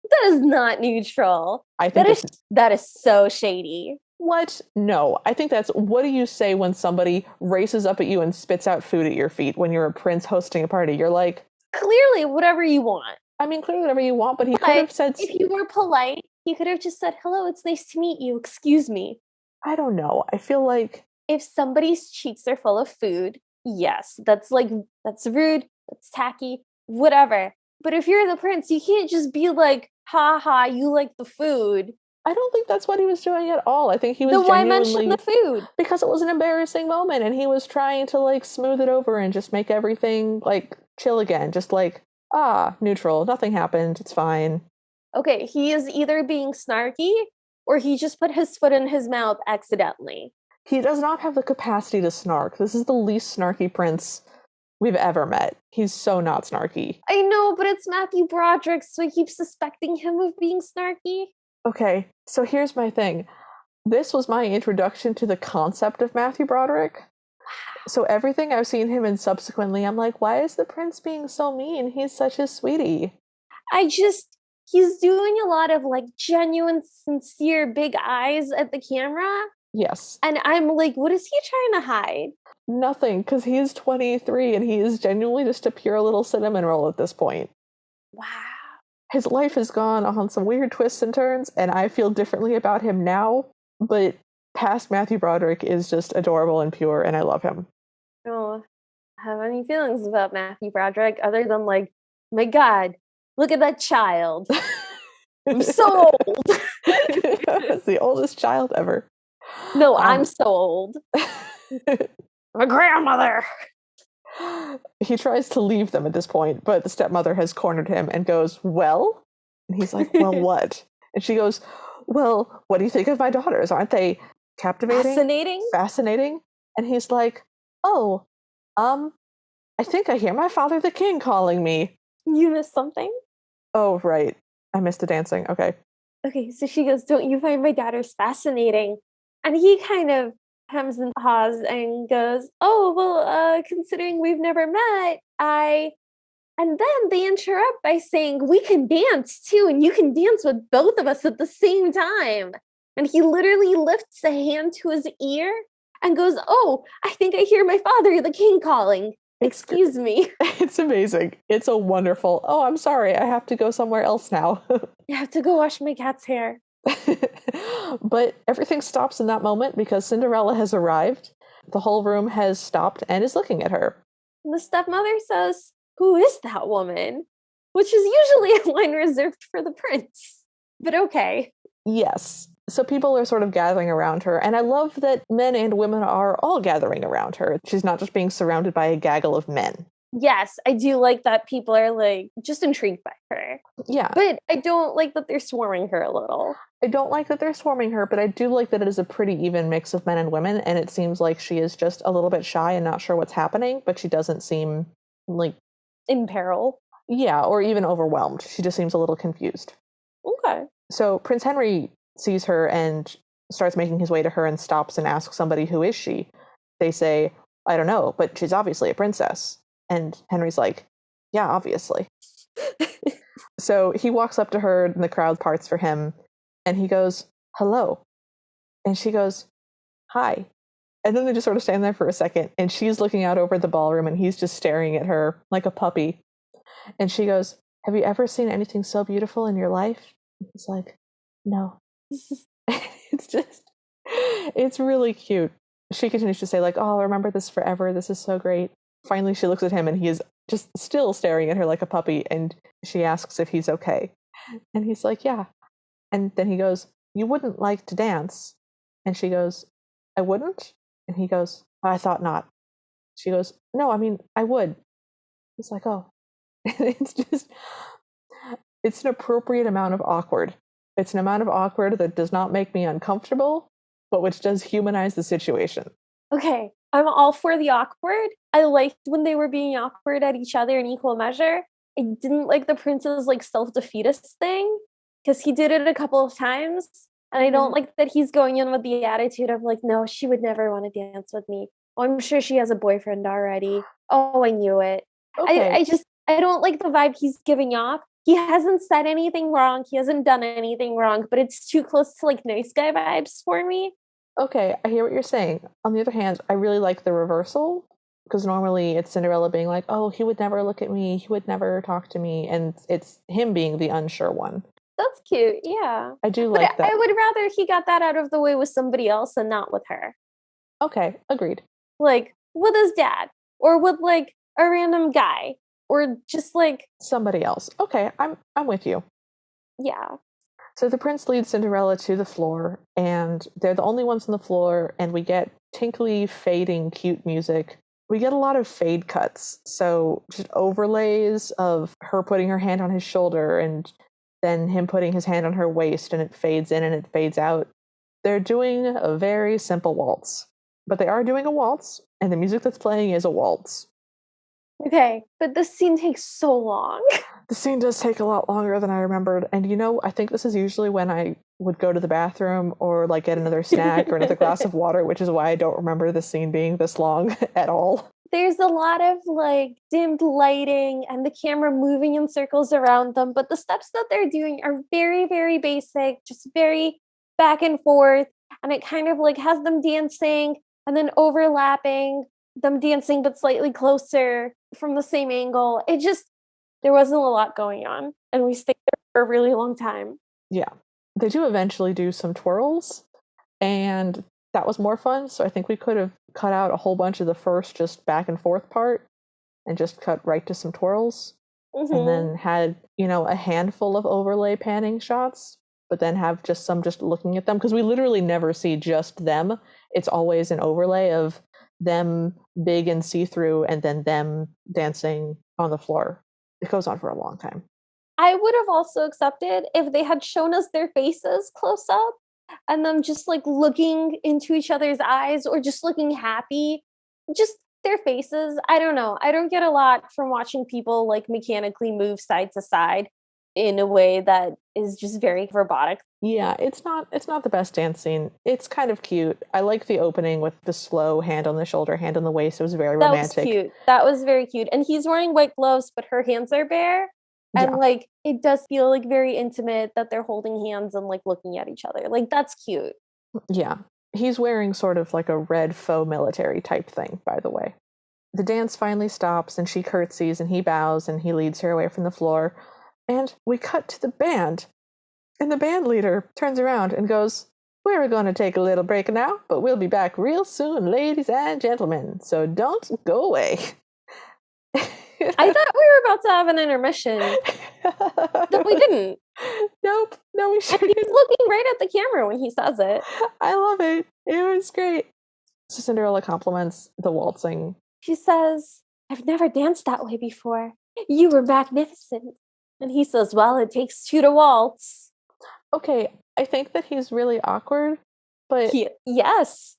That is not neutral. I think that is so shady. What? No. I think that's, what do you say when somebody races up at you and spits out food at your feet when you're a prince hosting a party? You're like, clearly, whatever you want. I mean, clearly whatever you want, but he could have said... If you were polite, he could have just said, "Hello, it's nice to meet you. Excuse me." I don't know. I feel like... If somebody's cheeks are full of food, yes, that's rude, that's tacky, whatever. But if you're the prince, you can't just be like, "Ha ha, you like the food." I don't think that's what he was doing at all. I think he was Then why mention genuinely... the food? Because it was an embarrassing moment and he was trying to like smooth it over and just make everything like chill again. Just like, neutral. Nothing happened. It's fine. Okay, he is either being snarky or he just put his foot in his mouth accidentally. He does not have the capacity to snark. This is the least snarky prince we've ever met. He's so not snarky. I know, but it's Matthew Broderick, so I keep suspecting him of being snarky. Okay, so here's my thing. This was my introduction to the concept of Matthew Broderick. So everything I've seen him in subsequently, I'm like, why is the prince being so mean? He's such a sweetie. He's doing a lot of like genuine, sincere big eyes at the camera. Yes. And I'm like, what is he trying to hide? Nothing, because he is 23 and he is genuinely just a pure little cinnamon roll at this point. Wow. His life has gone on some weird twists and turns, and I feel differently about him now, but past Matthew Broderick is just adorable and pure, and I love him. Oh, I have any feelings about Matthew Broderick other than like, my God, look at that child. I'm so old. It's the oldest child ever. No, I'm so old. My grandmother. He tries to leave them at this point, but the stepmother has cornered him and goes, "Well?" And he's like, "Well, what?" And she goes, "Well, what do you think of my daughters? Aren't they captivating? Fascinating? And he's like, "Oh, I think I hear my father the king calling me." You missed something? Oh, right. I missed the dancing. Okay. Okay, so she goes, "Don't you find my daughters fascinating?" And he kind of hems and haws and goes, "Oh, well, considering we've never met, And then they interrupt by saying, "We can dance too, and you can dance with both of us at the same time." And he literally lifts a hand to his ear and goes, "Oh, I think I hear my father, the king, calling. Excuse me." It's amazing. It's a wonderful, oh, I'm sorry, I have to go somewhere else now. I have to go wash my cat's hair. But everything stops in that moment because Cinderella has arrived. The whole room has stopped and is looking at her. And the stepmother says, "Who is that woman?" Which is usually a line reserved for the prince. But okay. Yes. So people are sort of gathering around her, and I love that men and women are all gathering around her. She's not just being surrounded by a gaggle of men. Yes, I do like that people are like just intrigued by her. Yeah. But I don't like that they're swarming her a little. I don't like that they're swarming her, but I do like that it is a pretty even mix of men and women, and it seems like she is just a little bit shy and not sure what's happening, but she doesn't seem like in peril. Yeah, or even overwhelmed. She just seems a little confused. Okay. So Prince Henry sees her and starts making his way to her and stops and asks somebody, who is she? They say, I don't know, but she's obviously a princess. And Henry's like, yeah, obviously. So he walks up to her and the crowd parts for him and he goes, hello. And she goes, hi. And then they just sort of stand there for a second and she's looking out over the ballroom and he's just staring at her like a puppy. And she goes, have you ever seen anything so beautiful in your life? He's like, no. It's really cute. She continues to say like, oh, I'll remember this forever. This is so great. Finally, she looks at him and he is just still staring at her like a puppy. And she asks if he's okay. And he's like, yeah. And then he goes, you wouldn't like to dance. And she goes, I wouldn't? And he goes, I thought not. She goes, no, I mean, I would. He's like, oh. It's an appropriate amount of awkward. It's an amount of awkward that does not make me uncomfortable, but which does humanize the situation. Okay, I'm all for the awkward. I liked when they were being awkward at each other in equal measure. I didn't like the prince's like self-defeatist thing because he did it a couple of times. And I don't like that he's going in with the attitude of like, no, she would never want to dance with me. Oh, I'm sure she has a boyfriend already. Oh, I knew it. Okay. I don't like the vibe he's giving off. He hasn't said anything wrong. He hasn't done anything wrong, but it's too close to like nice guy vibes for me. Okay, I hear what you're saying. On the other hand, I really like the reversal because normally it's Cinderella being like, oh, he would never look at me. He would never talk to me. And it's him being the unsure one. That's cute. Yeah. I do like that. I would rather he got that out of the way with somebody else and not with her. Okay, agreed. Like with his dad or with like a random guy or just like somebody else. Okay, I'm with you. Yeah. So the prince leads Cinderella to the floor, and they're the only ones on the floor, and we get tinkly, fading, cute music. We get a lot of fade cuts, so just overlays of her putting her hand on his shoulder, and then him putting his hand on her waist, and it fades in and it fades out. They're doing a very simple waltz, but they are doing a waltz, and the music that's playing is a waltz. Okay, but this scene takes so long. The scene does take a lot longer than I remembered. And you know, I think this is usually when I would go to the bathroom or like get another snack or another glass of water, which is why I don't remember the scene being this long at all. There's a lot of like dimmed lighting and the camera moving in circles around them, but the steps that they're doing are very, very basic, just very back and forth. And it kind of like has them dancing and then overlapping, them dancing but slightly closer from the same angle. There wasn't a lot going on, and we stayed there for a really long time. Yeah. They do eventually do some twirls, and that was more fun, so I think we could have cut out a whole bunch of the first just back and forth part and just cut right to some twirls. And then had, a handful of overlay panning shots, but then have just some just looking at them, because we literally never see just them. It's always an overlay of them big and see-through and then them dancing on the floor. It goes on for a long time. I would have also accepted if they had shown us their faces close up and them just like looking into each other's eyes or just looking happy. Just their faces. I don't know. I don't get a lot from watching people like mechanically move side to side in a way that is just very robotic. Yeah, it's not the best dance scene. It's kind of cute. I like the opening with the slow hand on the shoulder, hand on the waist. It was very romantic. That was cute. That was very cute. And he's wearing white gloves, but her hands are bare. And like it does feel like very intimate that they're holding hands and like looking at each other. Like that's cute. Yeah. He's wearing sort of like a red faux military type thing, by the way. The dance finally stops, and she curtsies, and he bows, and he leads her away from the floor. And we cut to the band. And the band leader turns around and goes, "We're going to take a little break now, but we'll be back real soon, ladies and gentlemen. So don't go away." I thought we were about to have an intermission. But we didn't. Nope. No, we should. And he's looking right at the camera when he says it. I love it. It was great. So Cinderella compliments the waltzing. She says, "I've never danced that way before. You were magnificent." And he says, "Well, it takes two to waltz." Okay, I think that he's really awkward, but yes,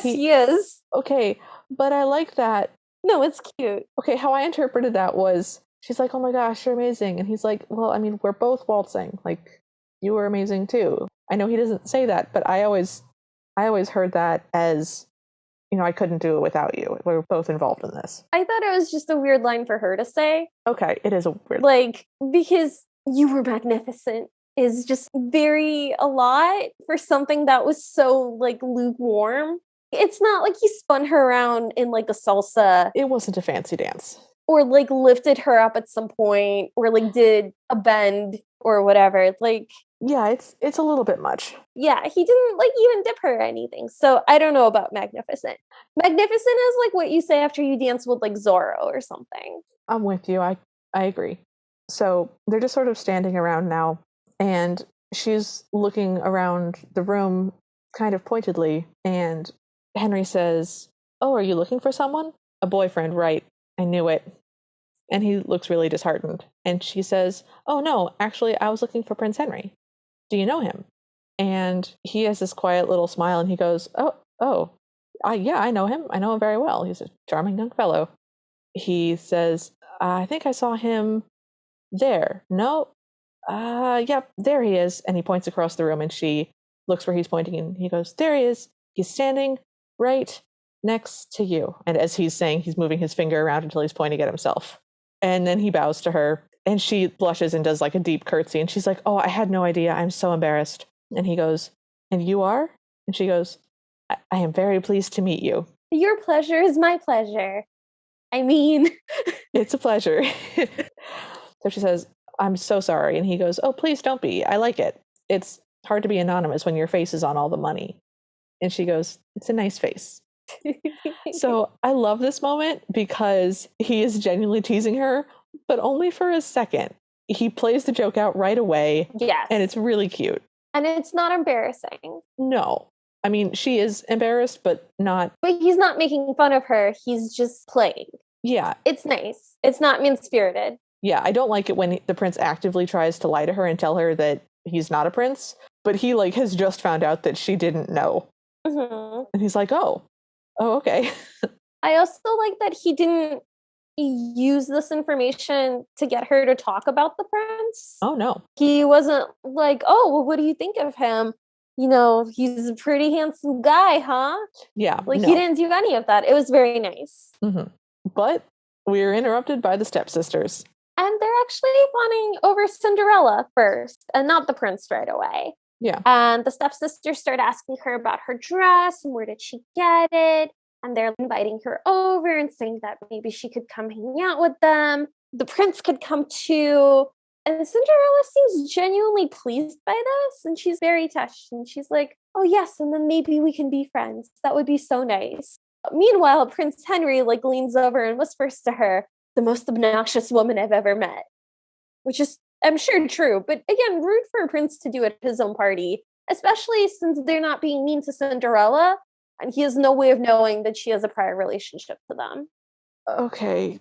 he is. Okay, but I like that. No, it's cute. Okay, how I interpreted that was, she's like, "Oh my gosh, you're amazing," and he's like, "Well, I mean, we're both waltzing. Like, you were amazing too." I know he doesn't say that, but I always heard that as, I couldn't do it without you. We're both involved in this. I thought it was just a weird line for her to say. Okay, it is a weird because "you were magnificent" is just very a lot for something that was so lukewarm. It's not like he spun her around in a salsa. It wasn't a fancy dance. Or lifted her up at some point, or did a bend or whatever. Yeah, it's a little bit much. Yeah, he didn't even dip her or anything. So I don't know about magnificent. Magnificent is what you say after you dance with Zorro or something. I'm with you. I agree. So they're just sort of standing around now, and she's looking around the room kind of pointedly, and Henry says, "Oh, are you looking for someone?" "A boyfriend, right. I knew it." And he looks really disheartened. And she says, "Oh no, actually I was looking for Prince Henry. Do you know him?" And he has this quiet little smile, and he goes, yeah, I know him. I know him very well. He's a charming young fellow." He says, "I think I saw him there." "No, yep, there he is." And he points across the room, and she looks where he's pointing, and he goes, "There he is. He's standing right next to you." And as he's saying, he's moving his finger around until he's pointing at himself. And then he bows to her, and she blushes and does a deep curtsy, and she's like, "Oh, I had no idea. I'm so embarrassed." And he goes, "And you are?" And she goes, I am very pleased to meet you." "Your pleasure is my pleasure. I mean..." "It's a pleasure." So she says, "I'm so sorry." And he goes, "Oh, please don't be. I like it. It's hard to be anonymous when your face is on all the money." And she goes, "It's a nice face." So I love this moment because he is genuinely teasing her, but only for a second. He plays the joke out right away. Yes. And it's really cute. And it's not embarrassing. No. I mean, she is embarrassed, but not... But he's not making fun of her. He's just playing. Yeah. It's nice. It's not mean-spirited. Yeah, I don't like it when the prince actively tries to lie to her and tell her that he's not a prince, but he has just found out that she didn't know. Mm-hmm. And he's like, oh, okay. I also like that he didn't use this information to get her to talk about the prince. Oh, no. He wasn't like, "Oh, well, what do you think of him? He's a pretty handsome guy, huh?" Yeah. He didn't do any of that. It was very nice. Mm-hmm. But we're interrupted by the stepsisters. And they're actually fawning over Cinderella first, and not the prince right away. Yeah. And the stepsisters start asking her about her dress and where did she get it. And they're inviting her over and saying that maybe she could come hang out with them. The prince could come too. And Cinderella seems genuinely pleased by this. And she's very touched. And she's like, "Oh, yes. And then maybe we can be friends. That would be so nice." Meanwhile, Prince Henry leans over and whispers to her, "The most obnoxious woman I've ever met." Which is, I'm sure, true. But again, rude for a prince to do at his own party. Especially since they're not being mean to Cinderella. And he has no way of knowing that she has a prior relationship to them. Okay.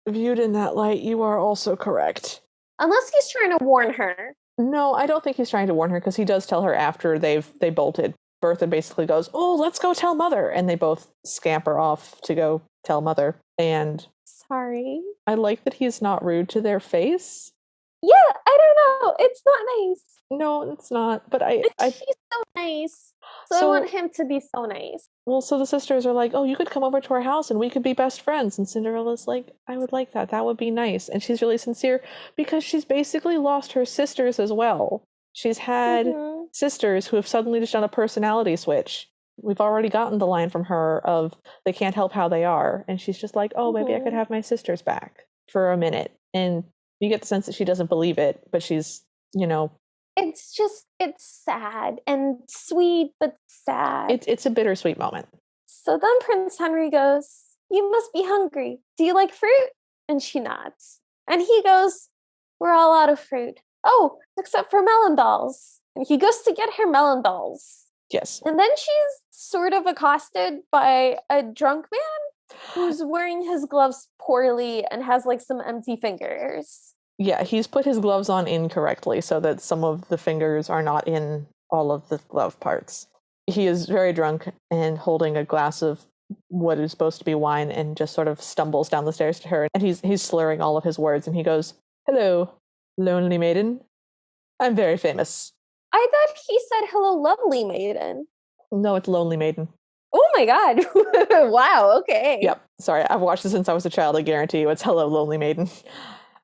Viewed in that light, you are also correct. Unless he's trying to warn her. No, I don't think he's trying to warn her, because he does tell her after they bolted. Bertha basically goes, "Oh, let's go tell Mother." And they both scamper off to go tell Mother. And sorry. I like that he's not rude to their face. Yeah, I don't know. It's not nice. No, it's not. But she's so nice. So I want him to be so nice. Well, so the sisters are like, "Oh, you could come over to our house and we could be best friends." And Cinderella's like, "I would like that. That would be nice." And she's really sincere because she's basically lost her sisters as well. She's had sisters who have suddenly just done a personality switch. we've already gotten the line from her of they can't help how they are. And she's just like, oh, maybe I could have my sisters back for a minute. And you get the sense that she doesn't believe it, but she's, it's sad and sweet, but sad. It's a bittersweet moment. So then Prince Henry goes, you must be hungry. Do you like fruit? And she nods. And he goes, we're all out of fruit. Oh, except for melon balls. And he goes to get her melon balls. Yes. And then she's sort of accosted by a drunk man who's wearing his gloves poorly and has like some empty fingers. Yeah, he's put his gloves on incorrectly so that some of the fingers are not in all of the glove parts. He is very drunk and holding a glass of what is supposed to be wine and just sort of stumbles down the stairs to her. And he's slurring all of his words and he goes, hello, lonely maiden. I'm very famous. I thought he said, hello, lovely maiden. No, it's lonely maiden. Oh my God. Wow, okay. Yep. Sorry, I've watched it since I was a child. I guarantee you it's hello, lonely maiden.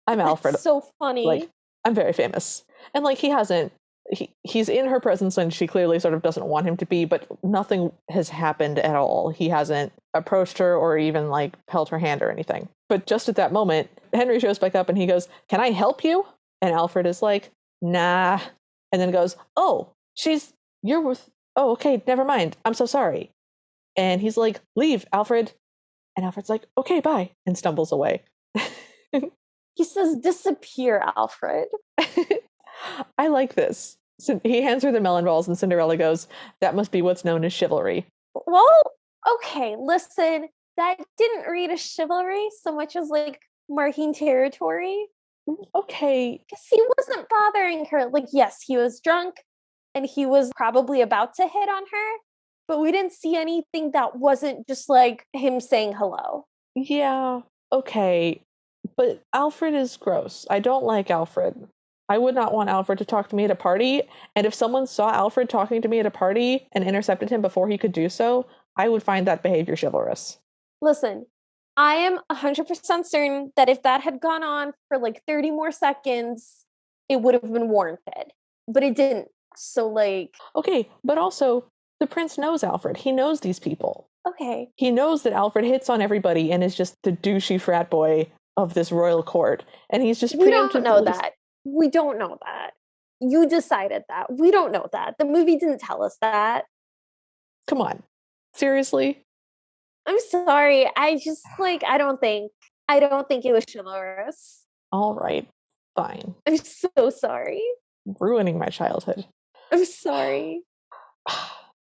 I'm Alfred. That's so funny. Like, I'm very famous. And like he's in her presence when she clearly sort of doesn't want him to be, but nothing has happened at all. He hasn't approached her or even like held her hand or anything. But just at that moment, Henry shows back up and he goes, can I help you? And Alfred is like, nah. And then goes, oh, okay, never mind. I'm so sorry. And he's like, leave, Alfred. And Alfred's like, okay, bye. And stumbles away. He says, disappear, Alfred. I like this. So he hands her the melon balls and Cinderella goes, that must be what's known as chivalry. Well, okay, listen, that didn't read as chivalry so much as like marking territory. Okay. Because he wasn't bothering her. Like, yes, he was drunk and he was probably about to hit on her, but we didn't see anything that wasn't just like him saying hello. Yeah, okay. But Alfred is gross. I don't like Alfred. I would not want Alfred to talk to me at a party. And if someone saw Alfred talking to me at a party and intercepted him before he could do so, I would find that behavior chivalrous. Listen, I am 100% certain that if that had gone on for like 30 more seconds, it would have been warranted. But it didn't. So like... Okay, but also, the prince knows Alfred. He knows these people. Okay. He knows that Alfred hits on everybody and is just the douchey frat boy of this royal court. And he's just We don't know that. We don't know that. You decided that. We don't know that. The movie didn't tell us that. Come on. Seriously? I'm sorry. I just I don't think it was chivalrous. All right. Fine. I'm so sorry. Ruining my childhood. I'm sorry.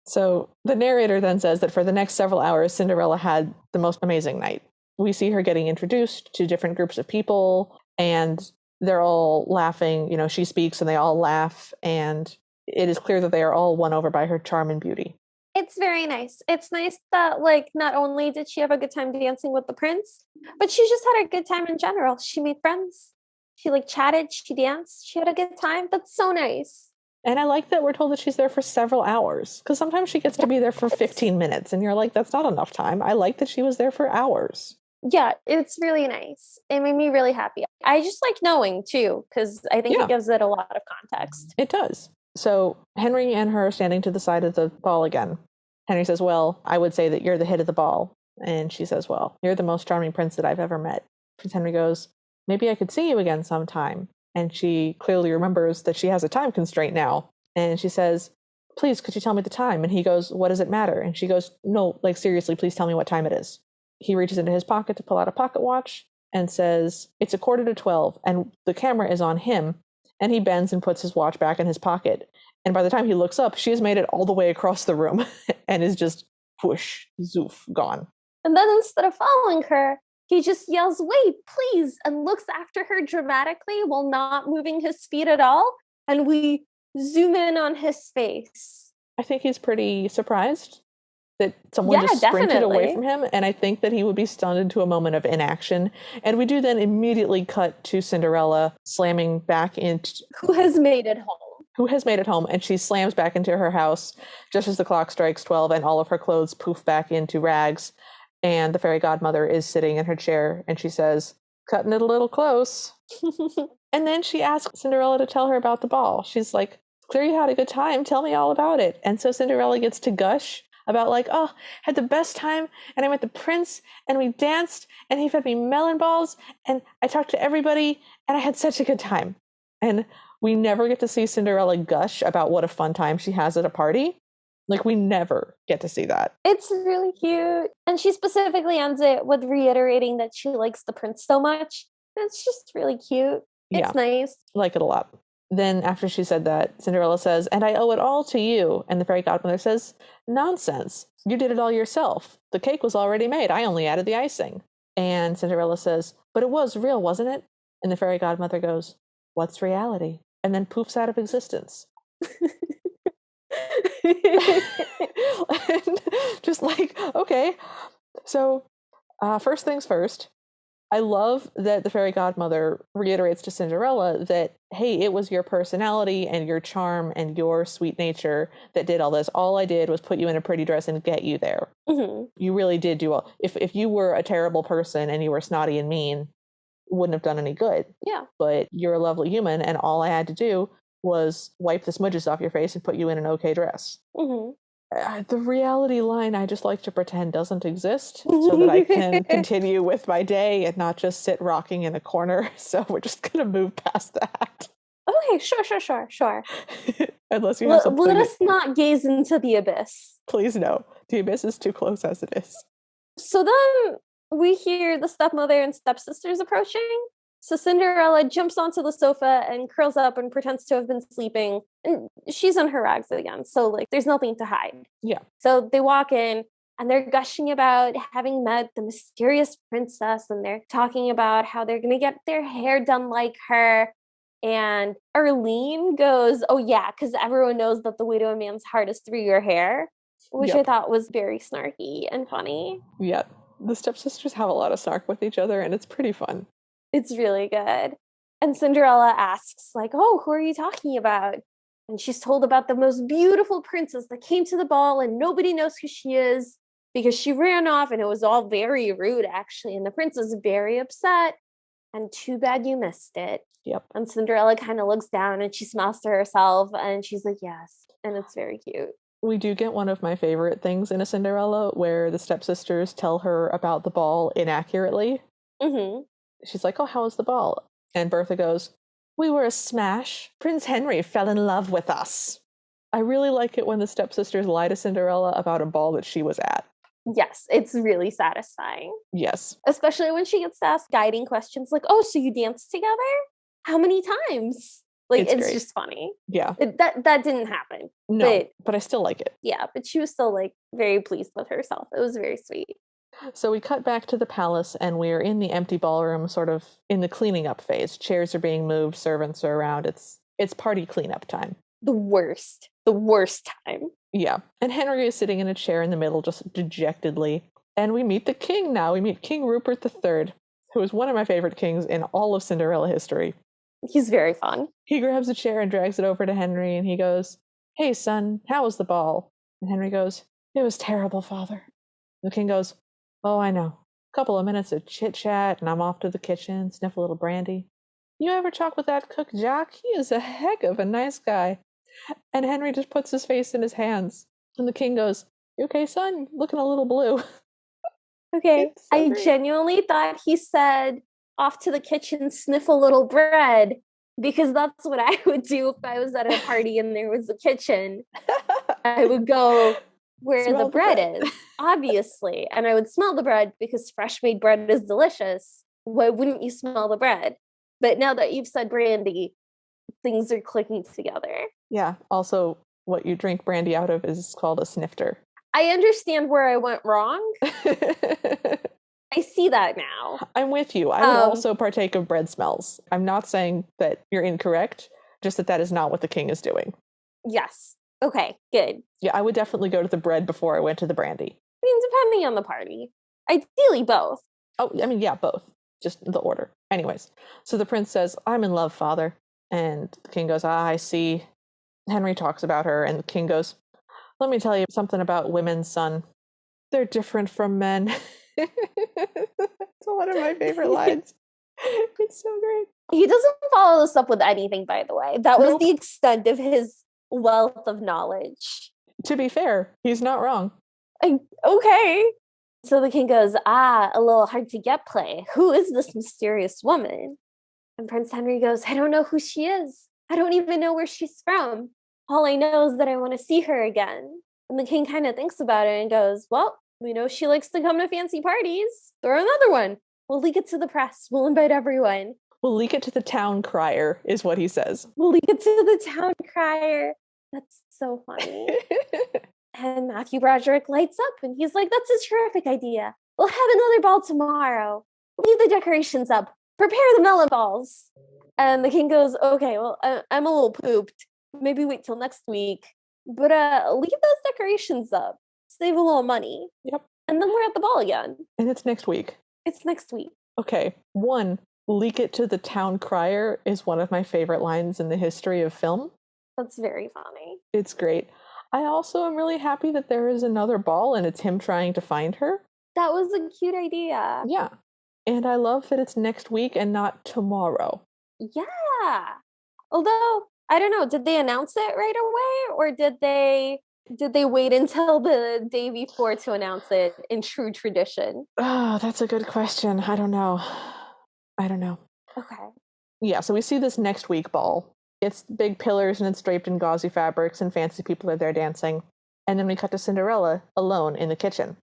So the narrator then says that for the next several hours, Cinderella had the most amazing night. We see her getting introduced to different groups of people, and they're all laughing. She speaks and they all laugh, and it is clear that they are all won over by her charm and beauty. It's very nice. It's nice that, not only did she have a good time dancing with the prince, but she just had a good time in general. She made friends. She, chatted. She danced. She had a good time. That's so nice. And I like that we're told that she's there for several hours, because sometimes she gets to be there for 15 minutes, and you're like, that's not enough time. I like that she was there for hours. Yeah, it's really nice. It made me really happy. I just like knowing, too, because I think it gives it a lot of context. It does. So Henry and her are standing to the side of the ball again. Henry says, well, I would say that you're the hit of the ball. And she says, well, you're the most charming prince that I've ever met. Prince Henry goes, maybe I could see you again sometime. And she clearly remembers that she has a time constraint now. And she says, please, could you tell me the time? And he goes, what does it matter? And she goes, no, seriously, please tell me what time it is. He reaches into his pocket to pull out a pocket watch and says, it's 11:45, and the camera is on him. And he bends and puts his watch back in his pocket. And by the time he looks up, she has made it all the way across the room and is just whoosh, zoof, gone. And then instead of following her, he just yells, wait, please, and looks after her dramatically while not moving his feet at all. And we zoom in on his face. I think he's pretty surprised that someone just sprinted away from him. And I think that he would be stunned into a moment of inaction. And we do then immediately cut to Cinderella slamming back into... Who has made it home. And she slams back into her house just as the clock strikes 12 and all of her clothes poof back into rags. And the fairy godmother is sitting in her chair and she says, cutting it a little close. And then she asks Cinderella to tell her about the ball. She's like, clear you had a good time. Tell me all about it. And so Cinderella gets to gush about like, oh, had the best time, and I met the prince, and we danced, and he fed me melon balls, and I talked to everybody, and I had such a good time. And we never get to see Cinderella gush about what a fun time she has at a party. Like, we never get to see that. It's really cute. And she specifically ends it with reiterating that she likes the prince so much. It's just really cute. It's Yeah. nice. Like it a lot. Then after she said that, Cinderella says, and I owe it all to you. And the fairy godmother says, nonsense. You did it all yourself. The cake was already made. I only added the icing. And Cinderella says, but it was real, wasn't it? And the fairy godmother goes, what's reality? And then poofs out of existence. And just like, okay. So first things first, I love that the fairy godmother reiterates to Cinderella that, hey, it was your personality and your charm and your sweet nature that did all this. All I did was put you in a pretty dress and get you there. Mm-hmm. You really did do all. If you were a terrible person and you were snotty and mean, wouldn't have done any good. Yeah. But you're a lovely human, and all I had to do was wipe the smudges off your face and put you in an okay dress. Mm-hmm. The reality line I just like to pretend doesn't exist so that I can continue with my day and not just sit rocking in a corner. So we're just going to move past that. Okay, sure. Unless you have something. Let us not gaze into the abyss. Please no. The abyss is too close as it is. So then we hear the stepmother and stepsisters approaching. So Cinderella jumps onto the sofa and curls up and pretends to have been sleeping. And she's in her rags again. So like there's nothing to hide. Yeah. So they walk in and they're gushing about having met the mysterious princess. And they're talking about how they're going to get their hair done like her. And Arlene goes, oh yeah, because everyone knows that the way to a man's heart is through your hair, which I thought was very snarky and funny. Yeah. The stepsisters have a lot of snark with each other, and it's pretty fun. It's really good. And Cinderella asks, like, oh, who are you talking about? And she's told about the most beautiful princess that came to the ball and nobody knows who she is because she ran off and it was all very rude, actually. And the prince is very upset. And too bad you missed it. Yep. And Cinderella kind of looks down and she smiles to herself and she's like, yes. And it's very cute. We do get one of my favorite things in a Cinderella where the stepsisters tell her about the ball inaccurately. Mm-hmm. She's like, oh, how was the ball? And Bertha goes, we were a smash. Prince Henry fell in love with us. I really like it when the stepsisters lie to Cinderella about a ball that she was at. Yes, it's really satisfying. Yes. Especially when she gets to ask guiding questions like, oh, so you danced together? How many times? Like, it's just funny. Yeah. That didn't happen. No, but I still like it. Yeah, but she was still, like, very pleased with herself. It was very sweet. So we cut back to the palace, and we're in the empty ballroom, sort of in the cleaning up phase. Chairs are being moved, servants are around. It's party cleanup time. The worst time. Yeah. And Henry is sitting in a chair in the middle, just dejectedly. And we meet the king now. We meet King Rupert III, who is one of my favorite kings in all of Cinderella history. He's very fun. He grabs a chair and drags it over to Henry, and he goes, hey, son, how was the ball? And Henry goes, it was terrible, father. The king goes, oh, I know. A couple of minutes of chit-chat, and I'm off to the kitchen, sniff a little brandy. You ever talk with that cook, Jack? He is a heck of a nice guy. And Henry just puts his face in his hands. And the king goes, you okay, son? Looking a little blue. Okay, so I genuinely thought he said, off to the kitchen, sniff a little bread, because that's what I would do if I was at a party and there was a kitchen. I would go where smell the bread is, obviously, and I would smell the bread because fresh made bread is delicious. Why wouldn't you smell the bread? But now that you've said brandy, things are clicking together. Yeah. Also, what you drink brandy out of is called a snifter. I understand where I went wrong. I see that now. I'm with you. I would also partake of bread smells. I'm not saying that you're incorrect, just that is not what the king is doing. Yes. Okay, good. Yeah, I would definitely go to the bread before I went to the brandy. I mean, depending on the party. Ideally, both. Oh, I mean, yeah, both. Just the order. Anyways, so the prince says, I'm in love, father. And the king goes, I see. Henry talks about her, and the king goes, let me tell you something about women, son. They're different from men. It's one of my favorite lines. It's so great. He doesn't follow this up with anything, by the way. That was the extent of his wealth of knowledge. To be fair, he's not wrong. Okay. So the king goes, a little hard to get play. Who is this mysterious woman? And Prince Henry goes, I don't know who she is. I don't even know where she's from. All I know is that I want to see her again. And the king kind of thinks about it and goes, well, we know she likes to come to fancy parties. Throw another one. We'll leak it to the press. We'll invite everyone. We'll leak it to the town crier, is what he says. We'll leak it to the town crier. That's so funny. And Matthew Broderick lights up and he's like, that's a terrific idea. We'll have another ball tomorrow. Leave the decorations up. Prepare the melon balls. And the king goes, okay, well, I'm a little pooped. Maybe wait till next week. But leave those decorations up. Save a little money. Yep. And then we're at the ball again. And it's next week. It's next week. Okay. One, leak it to the town crier is one of my favorite lines in the history of film. That's very funny. It's great. I also am really happy that there is another ball and it's him trying to find her. That was a cute idea. Yeah. And I love that it's next week and not tomorrow. Yeah. Although, I don't know, did they announce it right away or did they wait until the day before to announce it in true tradition? Oh, that's a good question. I don't know. Okay. Yeah, so we see this next week ball. It's big pillars and it's draped in gauzy fabrics and fancy people are there dancing. And then we cut to Cinderella alone in the kitchen.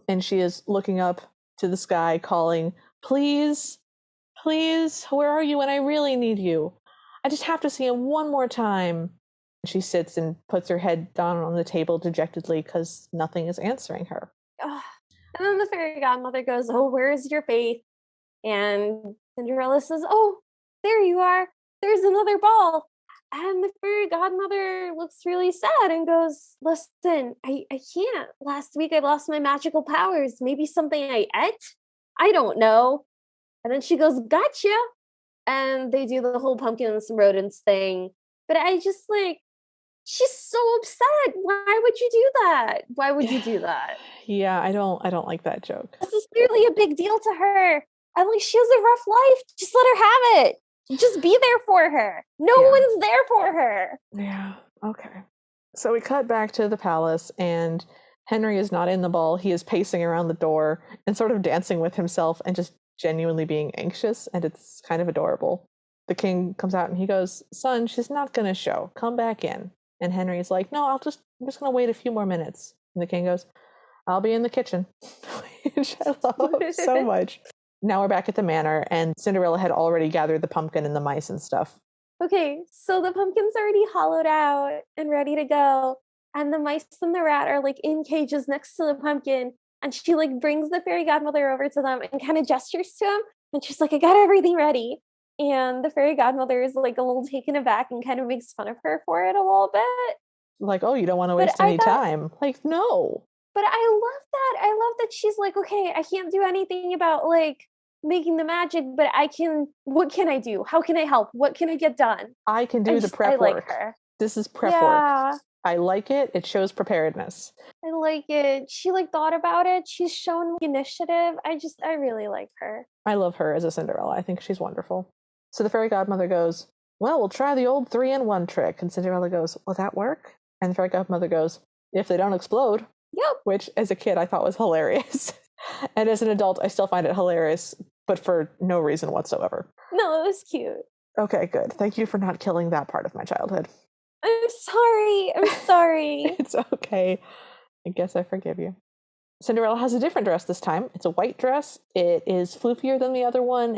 And she is looking up to the sky calling, please, please, where are you when I really need you? I just have to see him one more time. She sits and puts her head down on the table dejectedly because nothing is answering her. And then the fairy godmother goes, oh, where is your faith? And Cinderella says, oh, there you are. There's another ball. And the fairy godmother looks really sad and goes, listen, I can't. Last week I lost my magical powers. Maybe something I ate? I don't know. And then she goes, gotcha. And they do the whole pumpkins and rodents thing. But I just she's so upset. Why would you do that? Why would you do that? Yeah, I don't like that joke. This is clearly a big deal to her. I'm like, she has a rough life. Just let her have it. Just be there for her. No one's there for her. Yeah, okay. So we cut back to the palace and Henry is not in the ball. He is pacing around the door and sort of dancing with himself and just genuinely being anxious, and it's kind of adorable. The king comes out and he goes, son, she's not going to show. Come back in. And Henry's like, no, I'm just going to wait a few more minutes. And the king goes, I'll be in the kitchen, which I love so much. Now we're back at the manor, and Cinderella had already gathered the pumpkin and the mice and stuff. Okay, so the pumpkin's already hollowed out and ready to go, and the mice and the rat are in cages next to the pumpkin, and she brings the fairy godmother over to them and kind of gestures to him, and she's like, I got everything ready. And the fairy godmother is a little taken aback and kind of makes fun of her for it a little bit. Oh, you don't want to waste any time. No. But I love that. I love that she's okay, I can't do anything about making the magic, but what can I do? How can I help? What can I get done? I can do the prep work. Like her. This is prep work. I like it. It shows preparedness. I like it. She thought about it. She's shown initiative. I really like her. I love her as a Cinderella. I think she's wonderful. So the fairy godmother goes, well, we'll try the old 3-in-1 trick. And Cinderella goes, will that work? And the fairy godmother goes, if they don't explode. Yep. Which as a kid I thought was hilarious. And as an adult I still find it hilarious, but for no reason whatsoever. No, it was cute. Okay, good. Thank you for not killing that part of my childhood. I'm sorry. It's okay. I guess I forgive you. Cinderella has a different dress this time. It's a white dress. It is floofier than the other one.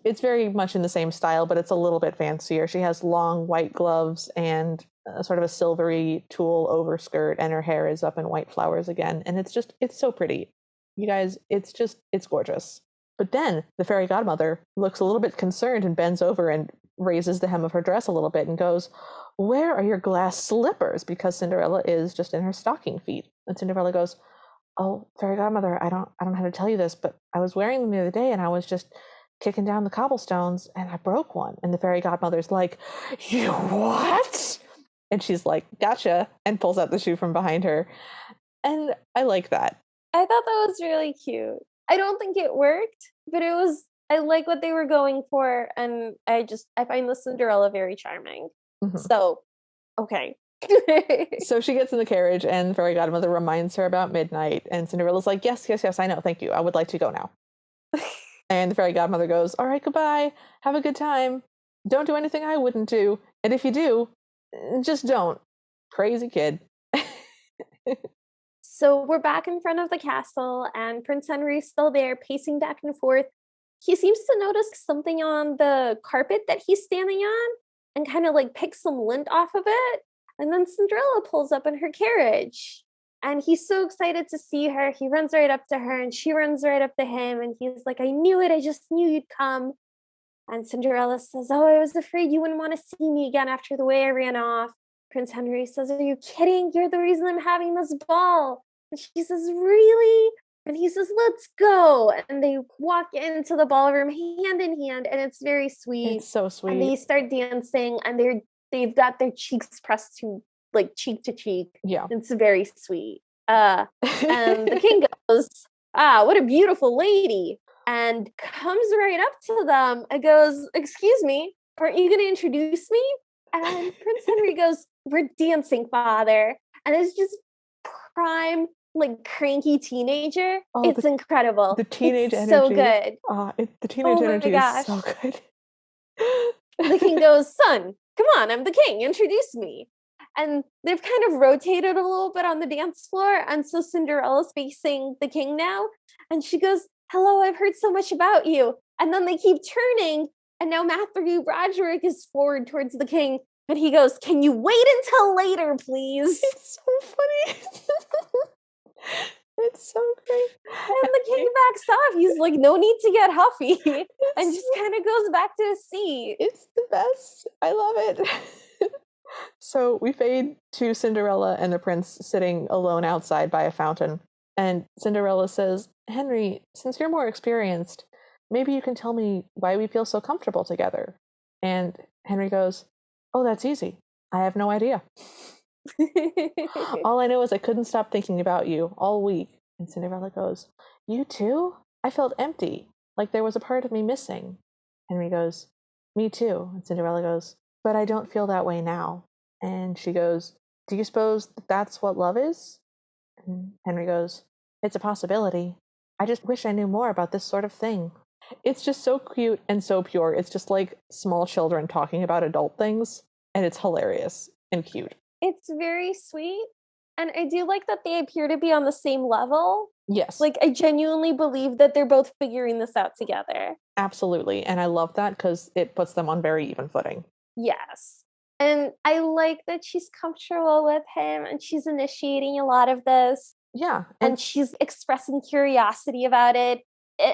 It's very much in the same style, but it's a little bit fancier. She has long white gloves and sort of a silvery tulle overskirt, and her hair is up in white flowers again. And it's so pretty. You guys, it's gorgeous. But then the fairy godmother looks a little bit concerned and bends over and raises the hem of her dress a little bit and goes, where are your glass slippers? Because Cinderella is just in her stocking feet. And Cinderella goes, oh, fairy godmother, I don't know how to tell you this, but I was wearing them the other day and I was just kicking down the cobblestones and I broke one. And the fairy godmother's like, you what? And she's like, gotcha, and pulls out the shoe from behind her. And I like that. I thought that was really cute. I don't think it worked, but I like what they were going for, and I find the Cinderella very charming. Mm-hmm. So, okay. So she gets in the carriage, and the fairy godmother reminds her about midnight, and Cinderella's like, yes, yes, yes, I know, thank you. I would like to go now. And the fairy godmother goes, all right, goodbye. Have a good time. Don't do anything I wouldn't do. And if you do, just don't. Crazy kid. So we're back in front of the castle, and Prince Henry's still there, pacing back and forth. He seems to notice something on the carpet that he's standing on and kind of like picks some lint off of it. And then Cinderella pulls up in her carriage. And he's so excited to see her. He runs right up to her, and she runs right up to him. And he's like, I knew it. I just knew you'd come. And Cinderella says, oh, I was afraid you wouldn't want to see me again after the way I ran off. Prince Henry says, are you kidding? You're the reason I'm having this ball. And she says, really? And he says, let's go. And they walk into the ballroom hand in hand, and it's very sweet. It's so sweet. And they start dancing, and they've got their cheeks pressed to like cheek to cheek. Yeah. It's very sweet. And the king goes, what a beautiful lady. And comes right up to them and goes, excuse me, aren't you going to introduce me? And Prince Henry goes, we're dancing, father. And it's just prime, like, cranky teenager. Oh, it's incredible. The teenage it's energy. so good. The teenage energy is so good. The king goes, son, come on, I'm the king. Introduce me. And they've kind of rotated a little bit on the dance floor. And so Cinderella's facing the king now. And she goes, hello, I've heard so much about you. And then they keep turning. And now Matthew Broderick is forward towards the king. And he goes, can you wait until later, please? It's so funny. It's so great. And the king backs off. He's like, no need to get huffy. And just kind of goes back to his seat. It's the best. I love it. So we fade to Cinderella and the prince sitting alone outside by a fountain. And Cinderella says, Henry, since you're more experienced, maybe you can tell me why we feel so comfortable together. And Henry goes, oh, that's easy. I have no idea. All I know is I couldn't stop thinking about you all week. And Cinderella goes, you too? I felt empty, like there was a part of me missing. Henry goes, me too. And Cinderella goes, but I don't feel that way now. And she goes, do you suppose that's what love is? And Henry goes, it's a possibility. I just wish I knew more about this sort of thing. It's just so cute and so pure. It's just like small children talking about adult things, and it's hilarious and cute. It's very sweet. And I do like that they appear to be on the same level. Yes. Like, I genuinely believe that they're both figuring this out together. Absolutely. And I love that because it puts them on very even footing. Yes. And I like that she's comfortable with him and she's initiating a lot of this. Yeah. And she's expressing curiosity about it.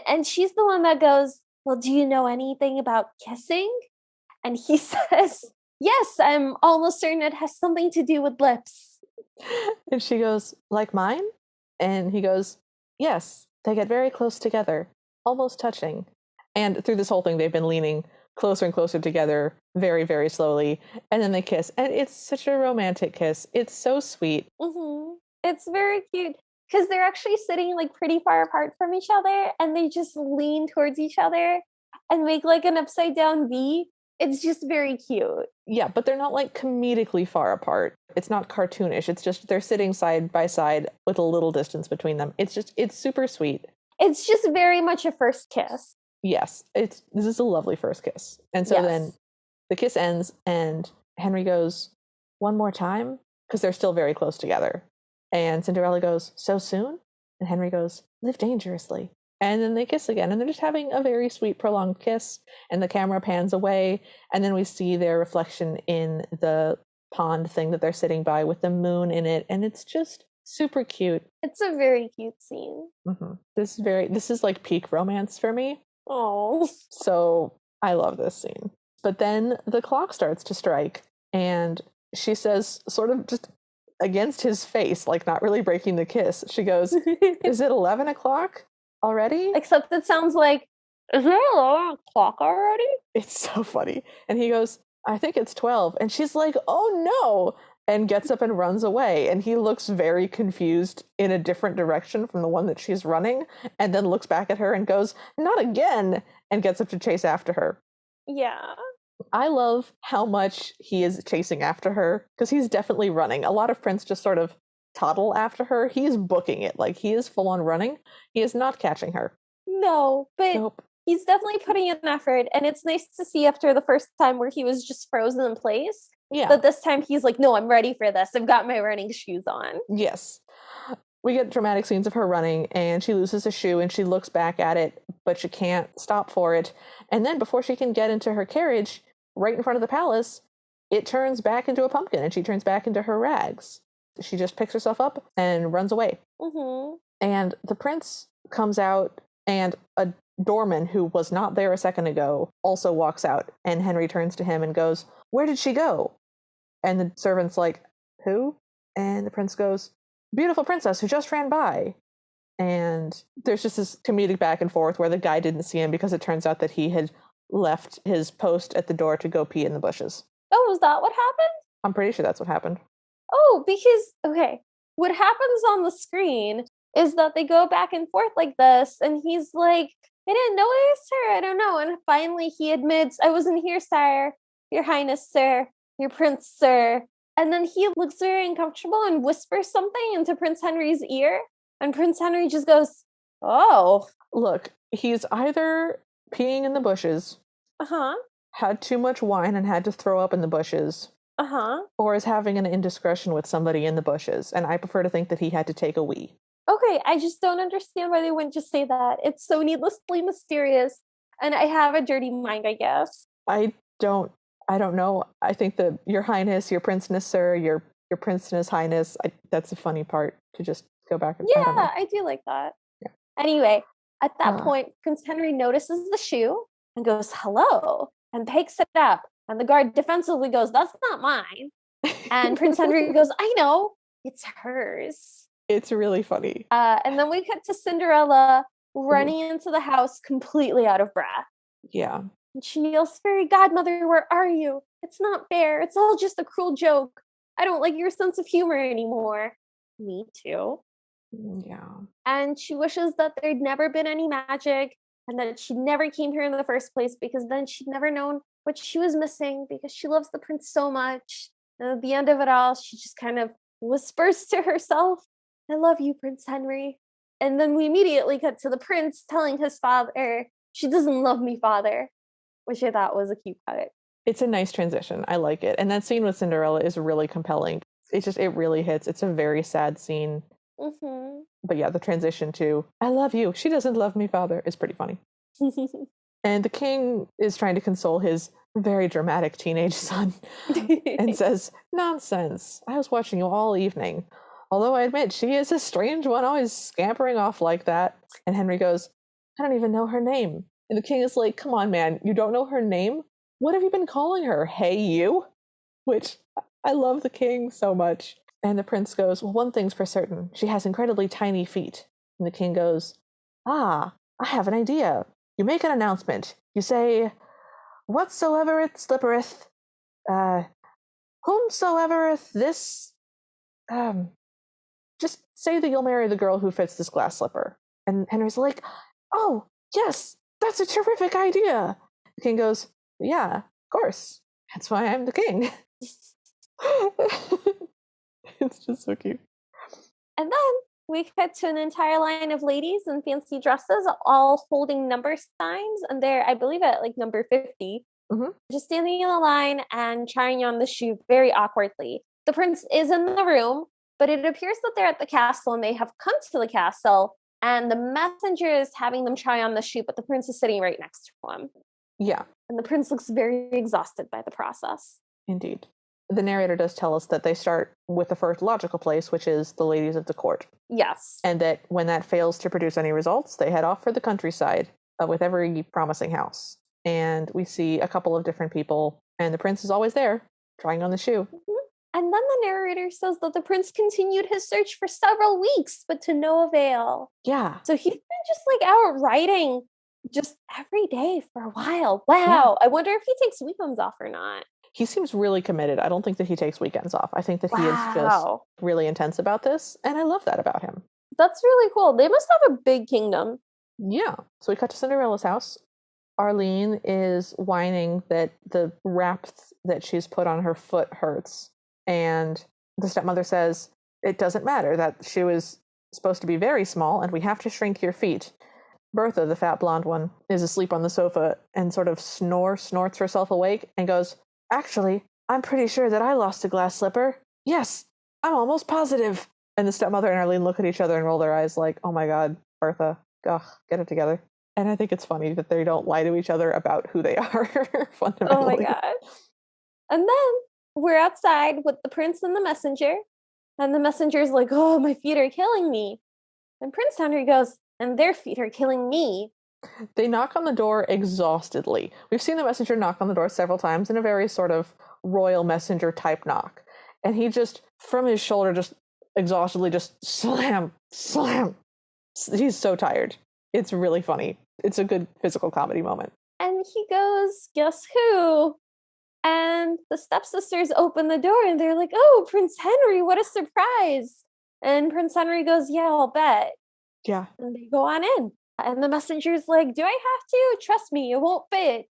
And she's the one that goes, well, do you know anything about kissing? And he says, yes, I'm almost certain it has something to do with lips. And she goes, like mine? And he goes, yes, they get very close together, almost touching. And through this whole thing, they've been leaning closer and closer together very, very slowly. And then they kiss. And it's such a romantic kiss. It's so sweet. Mm-hmm. It's very cute because they're actually sitting like pretty far apart from each other and they just lean towards each other and make like an upside down V. It's just very cute. Yeah, but they're not like comedically far apart. It's not cartoonish. It's just they're sitting side by side with a little distance between them. It's super sweet. It's just very much a first kiss. Yes, this is a lovely first kiss. And so then the kiss ends and Henry goes, one more time? Because they're still very close together. And Cinderella goes, so soon? And Henry goes, live dangerously. And then they kiss again, and they're just having a very sweet, prolonged kiss, and the camera pans away, and then we see their reflection in the pond thing that they're sitting by with the moon in it, and it's just super cute. It's a very cute scene. Mm-hmm. This is like peak romance for me. Oh. So I love this scene. But then the clock starts to strike, and she says, sort of just against his face, like not really breaking the kiss, she goes, is it 11 o'clock? Already? Except it sounds like, is there 11 o'clock already? It's so funny. And he goes, I think it's 12. And she's like, oh no, and gets up and runs away. And he looks very confused in a different direction from the one that she's running, and then looks back at her and goes, not again, and gets up to chase after her. Yeah. I love how much he is chasing after her, because he's definitely running. A lot of prints just sort of toddle after her. He is booking it. Like, he is full on running. He is not catching her. No, but Nope. he's definitely putting in effort. And it's nice to see after the first time where he was just frozen in place, Yeah. that this time he's like, no, I'm ready for this. I've got my running shoes on. Yes. We get dramatic scenes of her running, and she loses a shoe, and she looks back at it, but she can't stop for it. And then before she can get into her carriage, right in front of the palace, it turns back into a pumpkin, and she turns back into her rags. She just picks herself up and runs away. Mm-hmm. And the prince comes out, and a doorman who was not there a second ago also walks out, and Henry turns to him and goes, "Where did she go?" And the servant's like, "Who?" And the prince goes, "Beautiful princess who just ran by." And there's just this comedic back and forth where the guy didn't see him because it turns out that he had left his post at the door to go pee in the bushes. Oh, was that what happened? I'm pretty sure that's what happened. Oh, because, okay, what happens on the screen is that they go back and forth like this, and he's like, I didn't notice her, I don't know. And finally he admits, I wasn't here, sire, your highness, sir, your prince, sir. And then he looks very uncomfortable and whispers something into Prince Henry's ear. And Prince Henry just goes, oh. Look, he's either peeing in the bushes, Uh-huh. had too much wine and had to throw up in the bushes, Uh-huh. or is having an indiscretion with somebody in the bushes. And I prefer to think that he had to take a wee. Okay, I just don't understand why they wouldn't just say that. It's so needlessly mysterious. And I have a dirty mind, I guess. I don't know. I think that your highness, your princeness, sir, your princeness, highness, that's a funny part to just go back and Yeah, I do like that. Yeah. Anyway, at that point, Prince Henry notices the shoe and goes, hello, and picks it up. And the guard defensively goes, that's not mine. And Prince Henry goes, I know, it's hers. It's really funny. And then we cut to Cinderella running into the house completely out of breath. Yeah. And she yells, fairy godmother, where are you? It's not fair. It's all just a cruel joke. I don't like your sense of humor anymore. Me too. Yeah. And she wishes that there'd never been any magic and that she never came here in the first place, because then she'd never known what she was missing, because she loves the prince so much. And at the end of it all, she just kind of whispers to herself, I love you, Prince Henry. And then we immediately cut to the prince telling his father, she doesn't love me, father, which I thought was a cute cut. It's a nice transition. I like it. And that scene with Cinderella is really compelling. It really hits. It's a very sad scene. Mm-hmm. But yeah, the transition to, I love you, she doesn't love me, father, is pretty funny. And the king is trying to console his very dramatic teenage son and says, nonsense. I was watching you all evening. Although I admit she is a strange one, always scampering off like that. And Henry goes, I don't even know her name. And the king is like, come on, man, you don't know her name? What have you been calling her? Hey, you? Which, I love the king so much. And the prince goes, well, one thing's for certain. She has incredibly tiny feet. And the king goes, I have an idea. You make an announcement. You say, whatsoever it slippereth, whomsoevereth this, just say that you'll marry the girl who fits this glass slipper. And Henry's like, oh, yes, that's a terrific idea. The king goes, yeah, of course. That's why I'm the king. It's just so cute. And then we cut to an entire line of ladies in fancy dresses, all holding number signs. And they're, I believe, at like number 50, just standing in the line and trying on the shoe very awkwardly. The prince is in the room, but it appears that they're at the castle and they have come to the castle. And the messenger is having them try on the shoe, but the prince is sitting right next to him. Yeah. And the prince looks very exhausted by the process. Indeed. The narrator does tell us that they start with the first logical place, which is the ladies of the court. Yes. And that when that fails to produce any results, they head off for the countryside with every promising house. And we see a couple of different people, and the prince is always there, trying on the shoe. And then the narrator says that the prince continued his search for several weeks, but to no avail. Yeah. So he's been just like out writing just every day for a while. Wow. Yeah. I wonder if he takes weekends off or not. He seems really committed. I don't think that he takes weekends off. I think that he is just really intense about this, and I love that about him. That's really cool. They must have a big kingdom. Yeah. So we cut to Cinderella's house. Arlene is whining that the wrap that she's put on her foot hurts. And the stepmother says, it doesn't matter, that she was supposed to be very small and we have to shrink your feet. Bertha, the fat blonde one, is asleep on the sofa and sort of snorts herself awake and goes, actually, I'm pretty sure that I lost a glass slipper. Yes, I'm almost positive. And the stepmother and Arlene look at each other and roll their eyes like, oh my God, Bertha, ugh, get it together. And I think it's funny that they don't lie to each other about who they are, fundamentally. Oh my God. And then we're outside with the prince and the messenger. And the messenger's like, oh, my feet are killing me. And Prince Henry goes, and their feet are killing me. They knock on the door exhaustedly. We've seen the messenger knock on the door several times in a very sort of royal messenger type knock. And he just, from his shoulder, just exhaustedly just slam. He's so tired. It's really funny. It's a good physical comedy moment. And he goes, guess who? And the stepsisters open the door and they're like, oh, Prince Henry, what a surprise. And Prince Henry goes, yeah, I'll bet. Yeah. And they go on in. And the messenger's like, do I have to? Trust me, it won't fit.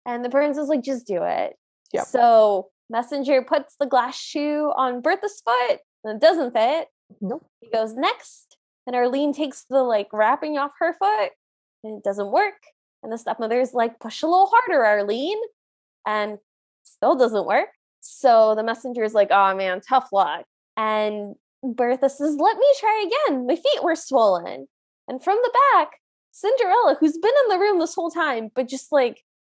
And the prince is like, just do it. Yep. So messenger puts the glass shoe on Bertha's foot and it doesn't fit. Nope. He goes next. And Arlene takes the wrapping off her foot and it doesn't work. And the stepmother's like, push a little harder, Arlene. And still doesn't work. So the messenger's like, oh man, tough luck. And Bertha says, let me try again. My feet were swollen. And from the back, Cinderella, who's been in the room this whole time, but just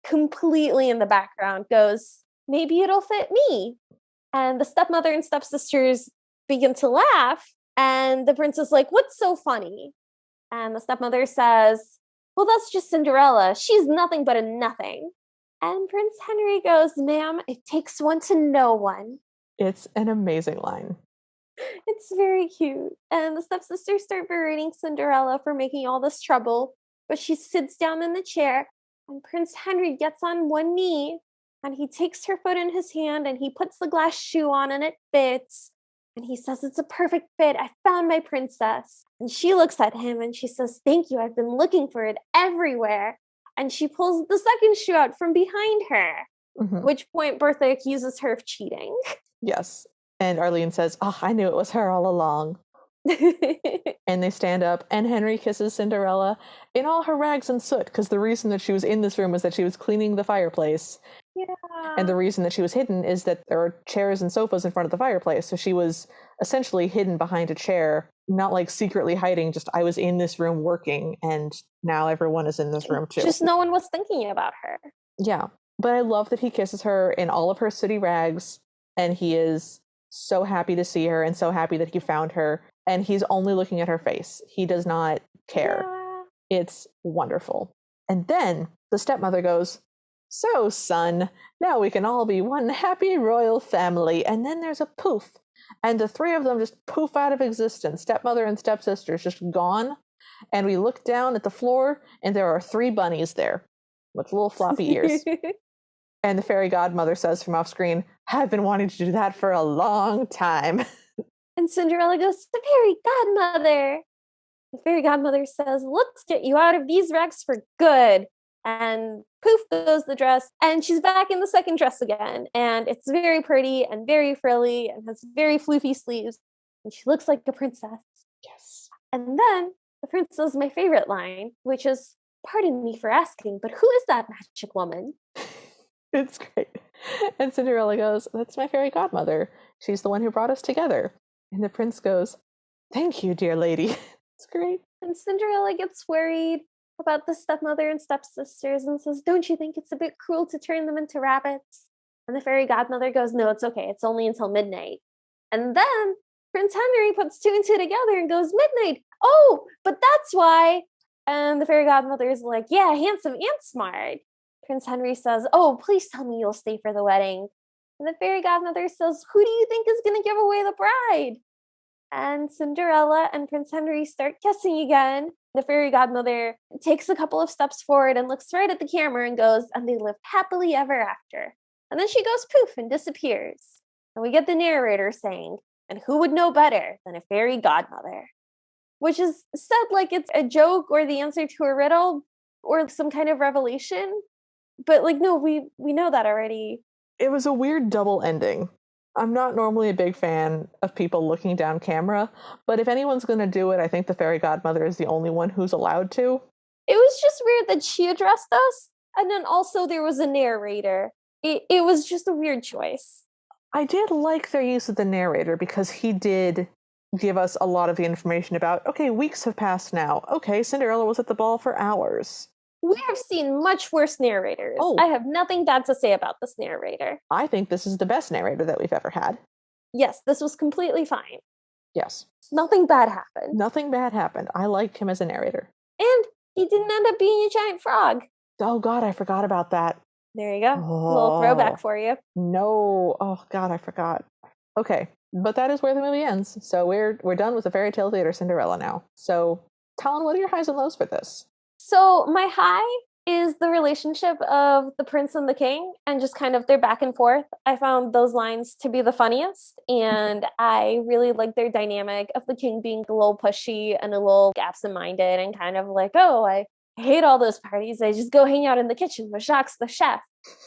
completely in the background, goes, maybe it'll fit me. And the stepmother and stepsisters begin to laugh. And the prince is like, what's so funny? And the stepmother says, well, that's just Cinderella. She's nothing but a nothing. And Prince Henry goes, ma'am, it takes one to know one. It's an amazing line. It's very cute. And the stepsisters start berating Cinderella for making all this trouble. But she sits down in the chair and Prince Henry gets on one knee and he takes her foot in his hand and he puts the glass shoe on and it fits. And he says, it's a perfect fit. I found my princess. And she looks at him and she says, thank you. I've been looking for it everywhere. And she pulls the second shoe out from behind her. Mm-hmm. At which point Bertha accuses her of cheating. Yes. And Arlene says, oh, I knew it was her all along. And they stand up and Henry kisses Cinderella in all her rags and soot, because the reason that she was in this room was that she was cleaning the fireplace. Yeah. And the reason that she was hidden is that there are chairs and sofas in front of the fireplace. So she was essentially hidden behind a chair, not secretly hiding, just I was in this room working and now everyone is in this room too. Just no one was thinking about her. Yeah. But I love that he kisses her in all of her sooty rags and he is so happy to see her and so happy that he found her. And he's only looking at her face. He does not care. Yeah. It's wonderful. And then the stepmother goes, so, son, now we can all be one happy royal family. And then there's a poof. And the three of them just poof out of existence. Stepmother and stepsisters just gone. And we look down at the floor, and there are 3 bunnies there with little floppy ears. And the fairy godmother says from off screen, I've been wanting to do that for a long time. And Cinderella goes, the fairy godmother. The fairy godmother says, let's get you out of these rags for good. And poof goes the dress, and she's back in the second dress again. And it's very pretty and very frilly and has very floofy sleeves. And she looks like a princess. Yes. And then the prince says my favorite line, which is, pardon me for asking, but who is that magic woman? It's great. And Cinderella goes, that's my fairy godmother. She's the one who brought us together. And the prince goes, thank you, dear lady. It's great. And Cinderella gets worried about the stepmother and stepsisters and says, don't you think it's a bit cruel to turn them into rabbits? And the fairy godmother goes, no, it's okay. It's only until midnight. And then Prince Henry puts 2 and 2 together and goes, midnight. Oh, but that's why. And the fairy godmother is like, yeah, handsome and smart. Prince Henry says, oh, please tell me you'll stay for the wedding. And the fairy godmother says, who do you think is going to give away the bride? And Cinderella and Prince Henry start kissing again. The fairy godmother takes a couple of steps forward and looks right at the camera and goes, and they lived happily ever after. And then she goes poof and disappears. And we get the narrator saying, and who would know better than a fairy godmother? Which is said like it's a joke or the answer to a riddle, or some kind of revelation. But like, no, we know that already. It was a weird double ending. I'm not normally a big fan of people looking down camera, but if anyone's going to do it, I think the fairy godmother is the only one who's allowed to. It was just weird that she addressed us, and then also there was a narrator. It was just a weird choice. I did like their use of the narrator because he did give us a lot of the information about, okay, weeks have passed now. Okay, Cinderella was at the ball for hours. We have seen much worse narrators. Oh. I have nothing bad to say about this narrator. I think this is the best narrator that we've ever had. Yes, this was completely fine. Yes. Nothing bad happened. Nothing bad happened. I liked him as a narrator. And he didn't end up being a giant frog. Oh, God, I forgot about that. There you go. A little throwback for you. No. Oh, God, I forgot. Okay, but that is where the movie ends. So we're done with the fairy tale theater Cinderella now. So, Talon, what are your highs and lows for this? So my high is the relationship of the prince and the king and just kind of their back and forth. I found those lines to be the funniest, and I really like their dynamic of the king being a little pushy and a little absent-minded and kind of like, oh, I hate all those parties. I just go hang out in the kitchen with Jacques the chef.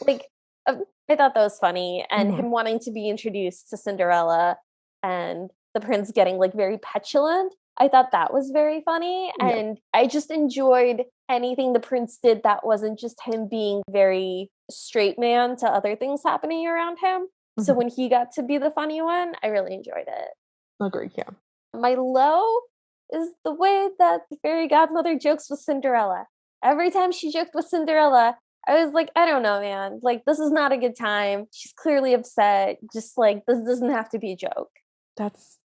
Like, I thought that was funny, and him wanting to be introduced to Cinderella and the prince getting like very petulant. I thought that was very funny, and I just enjoyed anything the prince did that wasn't just him being very straight man to other things happening around him. So when he got to be the funny one, I really enjoyed it. Agreed, yeah. My low is the way that the fairy godmother jokes with Cinderella. Every time she joked with Cinderella, I was like, I don't know, man. Like, this is not a good time. She's clearly upset. Just like, this doesn't have to be a joke. That's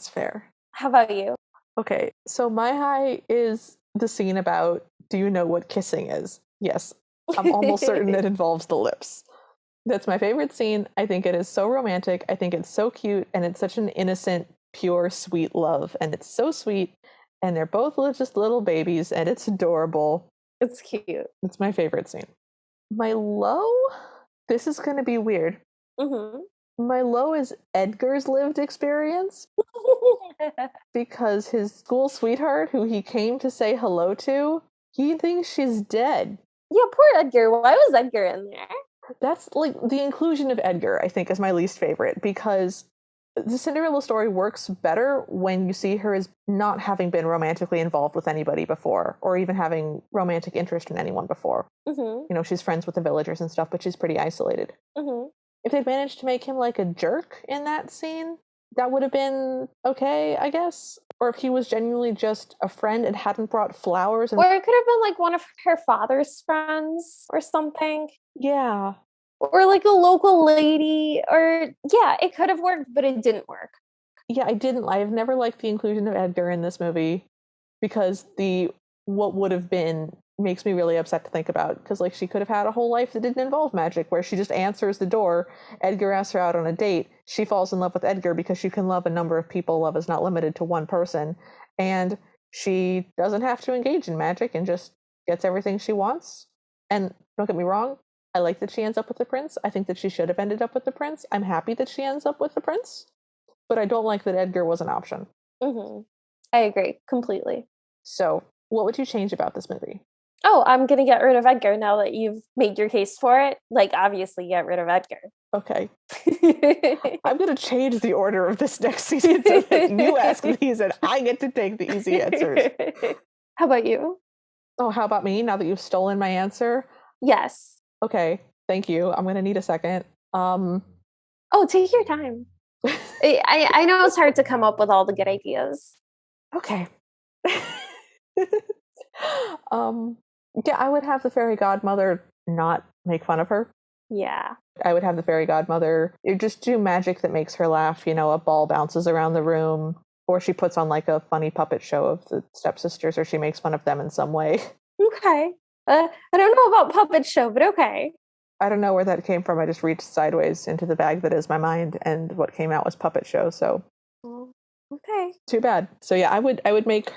fair. How about you? Okay, so my high is the scene about, do you know what kissing is? Yes, I'm almost certain it involves the lips. That's my favorite scene. I think it is so romantic. I think it's so cute, and it's such an innocent, pure, sweet love. And it's so sweet, and they're both just little babies, and it's adorable. It's cute. It's my favorite scene. My low? This is going to be weird. My low is Edgar's lived experience. Because his school sweetheart, who he came to say hello to, he thinks she's dead. Yeah, poor Edgar. Why was Edgar in there? That's like the inclusion of Edgar, I think, is my least favorite, because the Cinderella story works better when you see her as not having been romantically involved with anybody before, or even having romantic interest in anyone before. You know, she's friends with the villagers and stuff, but she's pretty isolated. If they'd managed to make him like a jerk in that scene, that would have been okay, I guess. Or if he was genuinely just a friend and hadn't brought flowers. Or it could have been like one of her father's friends or something. Yeah. Or like a local lady. Or, yeah, it could have worked, but it didn't work. Yeah, I've never liked the inclusion of Edgar in this movie, because what would have been makes me really upset to think about, because like she could have had a whole life that didn't involve magic, where she just answers the door, Edgar asks her out on a date, she falls in love with Edgar because she can love a number of people, love is not limited to one person, and she doesn't have to engage in magic and just gets everything she wants. And don't get me wrong, I like that she ends up with the prince. I think that she should have ended up with the prince. I'm happy that she ends up with the prince, but I don't like that Edgar was an option. I agree completely. So what would you change about this movie? Oh, I'm going to get rid of Edgar now that you've made your case for it. Like, obviously, get rid of Edgar. Okay. I'm going to change the order of this next season so that you ask these and I get to take the easy answers. How about you? Oh, how about me, now that you've stolen my answer? Yes. Okay, thank you. I'm going to need a second. Oh, take your time. I know it's hard to come up with all the good ideas. Okay. Yeah, I would have the fairy godmother not make fun of her. Yeah. I would have the fairy godmother just do magic that makes her laugh. You know, a ball bounces around the room, or she puts on like a funny puppet show of the stepsisters, or she makes fun of them in some way. Okay. I don't know about puppet show, but okay. I don't know where that came from. I just reached sideways into the bag that is my mind, and what came out was puppet show. So, okay. Too bad. So yeah, I would make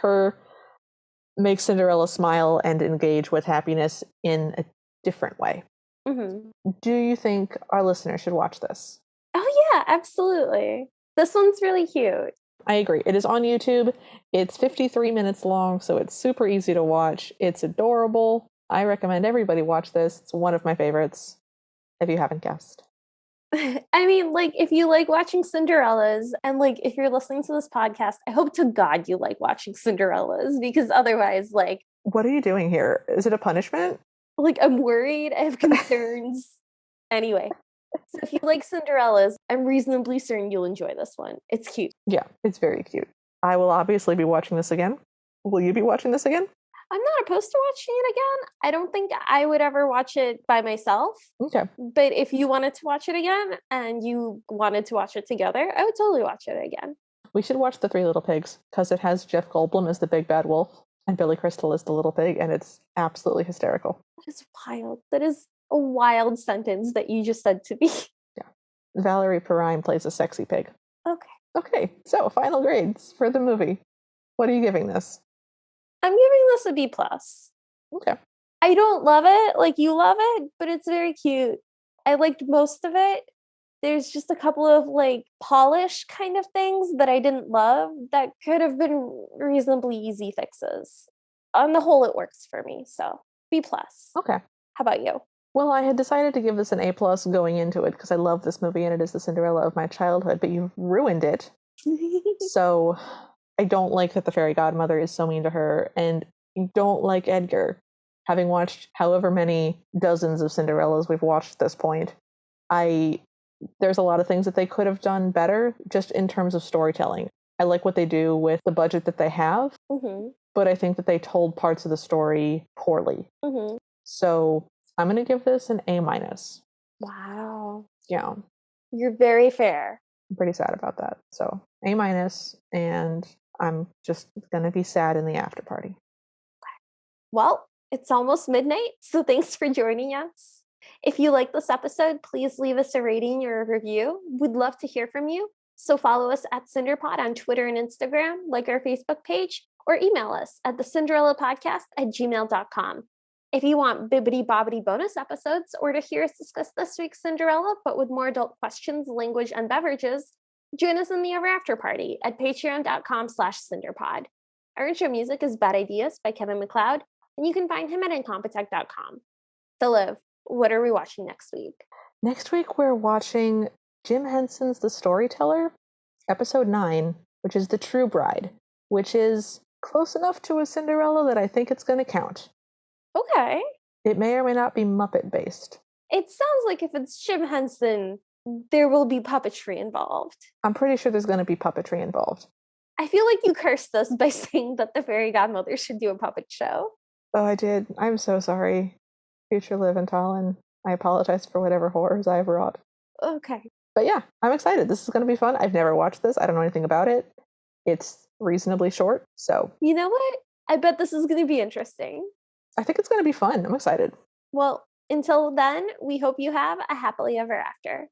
Cinderella smile and engage with happiness in a different way. Do you think our listeners should watch this? Oh yeah, absolutely. This one's really cute. I agree. It is on YouTube. It's 53 minutes long, so it's super easy to watch. It's adorable. I recommend everybody watch this. It's one of my favorites, if you haven't guessed. I mean, like, if you like watching Cinderellas, and like, if you're listening to this podcast, I hope to God you like watching Cinderellas, because otherwise, like, what are you doing here? Is it a punishment? Like, I'm worried. I have concerns. Anyway, so if you like Cinderellas, I'm reasonably certain you'll enjoy this one. It's cute. Yeah, it's very cute. I will obviously be watching this again. Will you be watching this again? I'm not opposed to watching it again. I don't think I would ever watch it by myself. Okay. But if you wanted to watch it again and you wanted to watch it together, I would totally watch it again. We should watch The Three Little Pigs because it has Jeff Goldblum as the big bad wolf and Billy Crystal as the little pig, and it's absolutely hysterical. That is wild. That is a wild sentence that you just said to me. Yeah. Valerie Perrine plays a sexy pig. Okay. Okay, so final grades for the movie. What are you giving this? I'm giving this a B+. Okay. I don't love it like you love it, but it's very cute. I liked most of it. There's just a couple of like polish kind of things that I didn't love that could have been reasonably easy fixes. On the whole, it works for me. So B+. Okay. How about you? Well, I had decided to give this an A+ going into it because I love this movie and it is the Cinderella of my childhood, but you've ruined it. So I don't like that the fairy godmother is so mean to her, and I don't like Edgar. Having watched however many dozens of Cinderellas we've watched at this point, there's a lot of things that they could have done better just in terms of storytelling. I like what they do with the budget that they have, but I think that they told parts of the story poorly. So I'm going to give this an A-. Wow. Yeah. You're very fair. I'm pretty sad about that. So A-, and I'm just going to be sad in the after party. Well, it's almost midnight, so thanks for joining us. If you like this episode, please leave us a rating or a review. We'd love to hear from you. So follow us at CinderPod on Twitter and Instagram, like our Facebook page, or email us at thecinderellapodcast@gmail.com. If you want bibbity-bobbity bonus episodes or to hear us discuss this week's Cinderella, but with more adult questions, language, and beverages, join us in the Ever After Party at patreon.com/CinderPod. Our intro music is Bad Ideas by Kevin MacLeod, and you can find him at incompetech.com. So Liv, what are we watching next week? Next week, we're watching Jim Henson's The Storyteller, episode 9, which is The True Bride, which is close enough to a Cinderella that I think it's going to count. Okay. It may or may not be Muppet-based. It sounds like if it's Jim Henson, there will be puppetry involved. I'm pretty sure there's going to be puppetry involved. I feel like you cursed us by saying that the fairy godmother should do a puppet show. Oh, I did. I'm so sorry. Future Liv and Talon. I apologize for whatever horrors I have wrought. Okay. But yeah, I'm excited. This is going to be fun. I've never watched this. I don't know anything about it. It's reasonably short, so... You know what? I bet this is going to be interesting. I think it's going to be fun. I'm excited. Well, until then, we hope you have a happily ever after.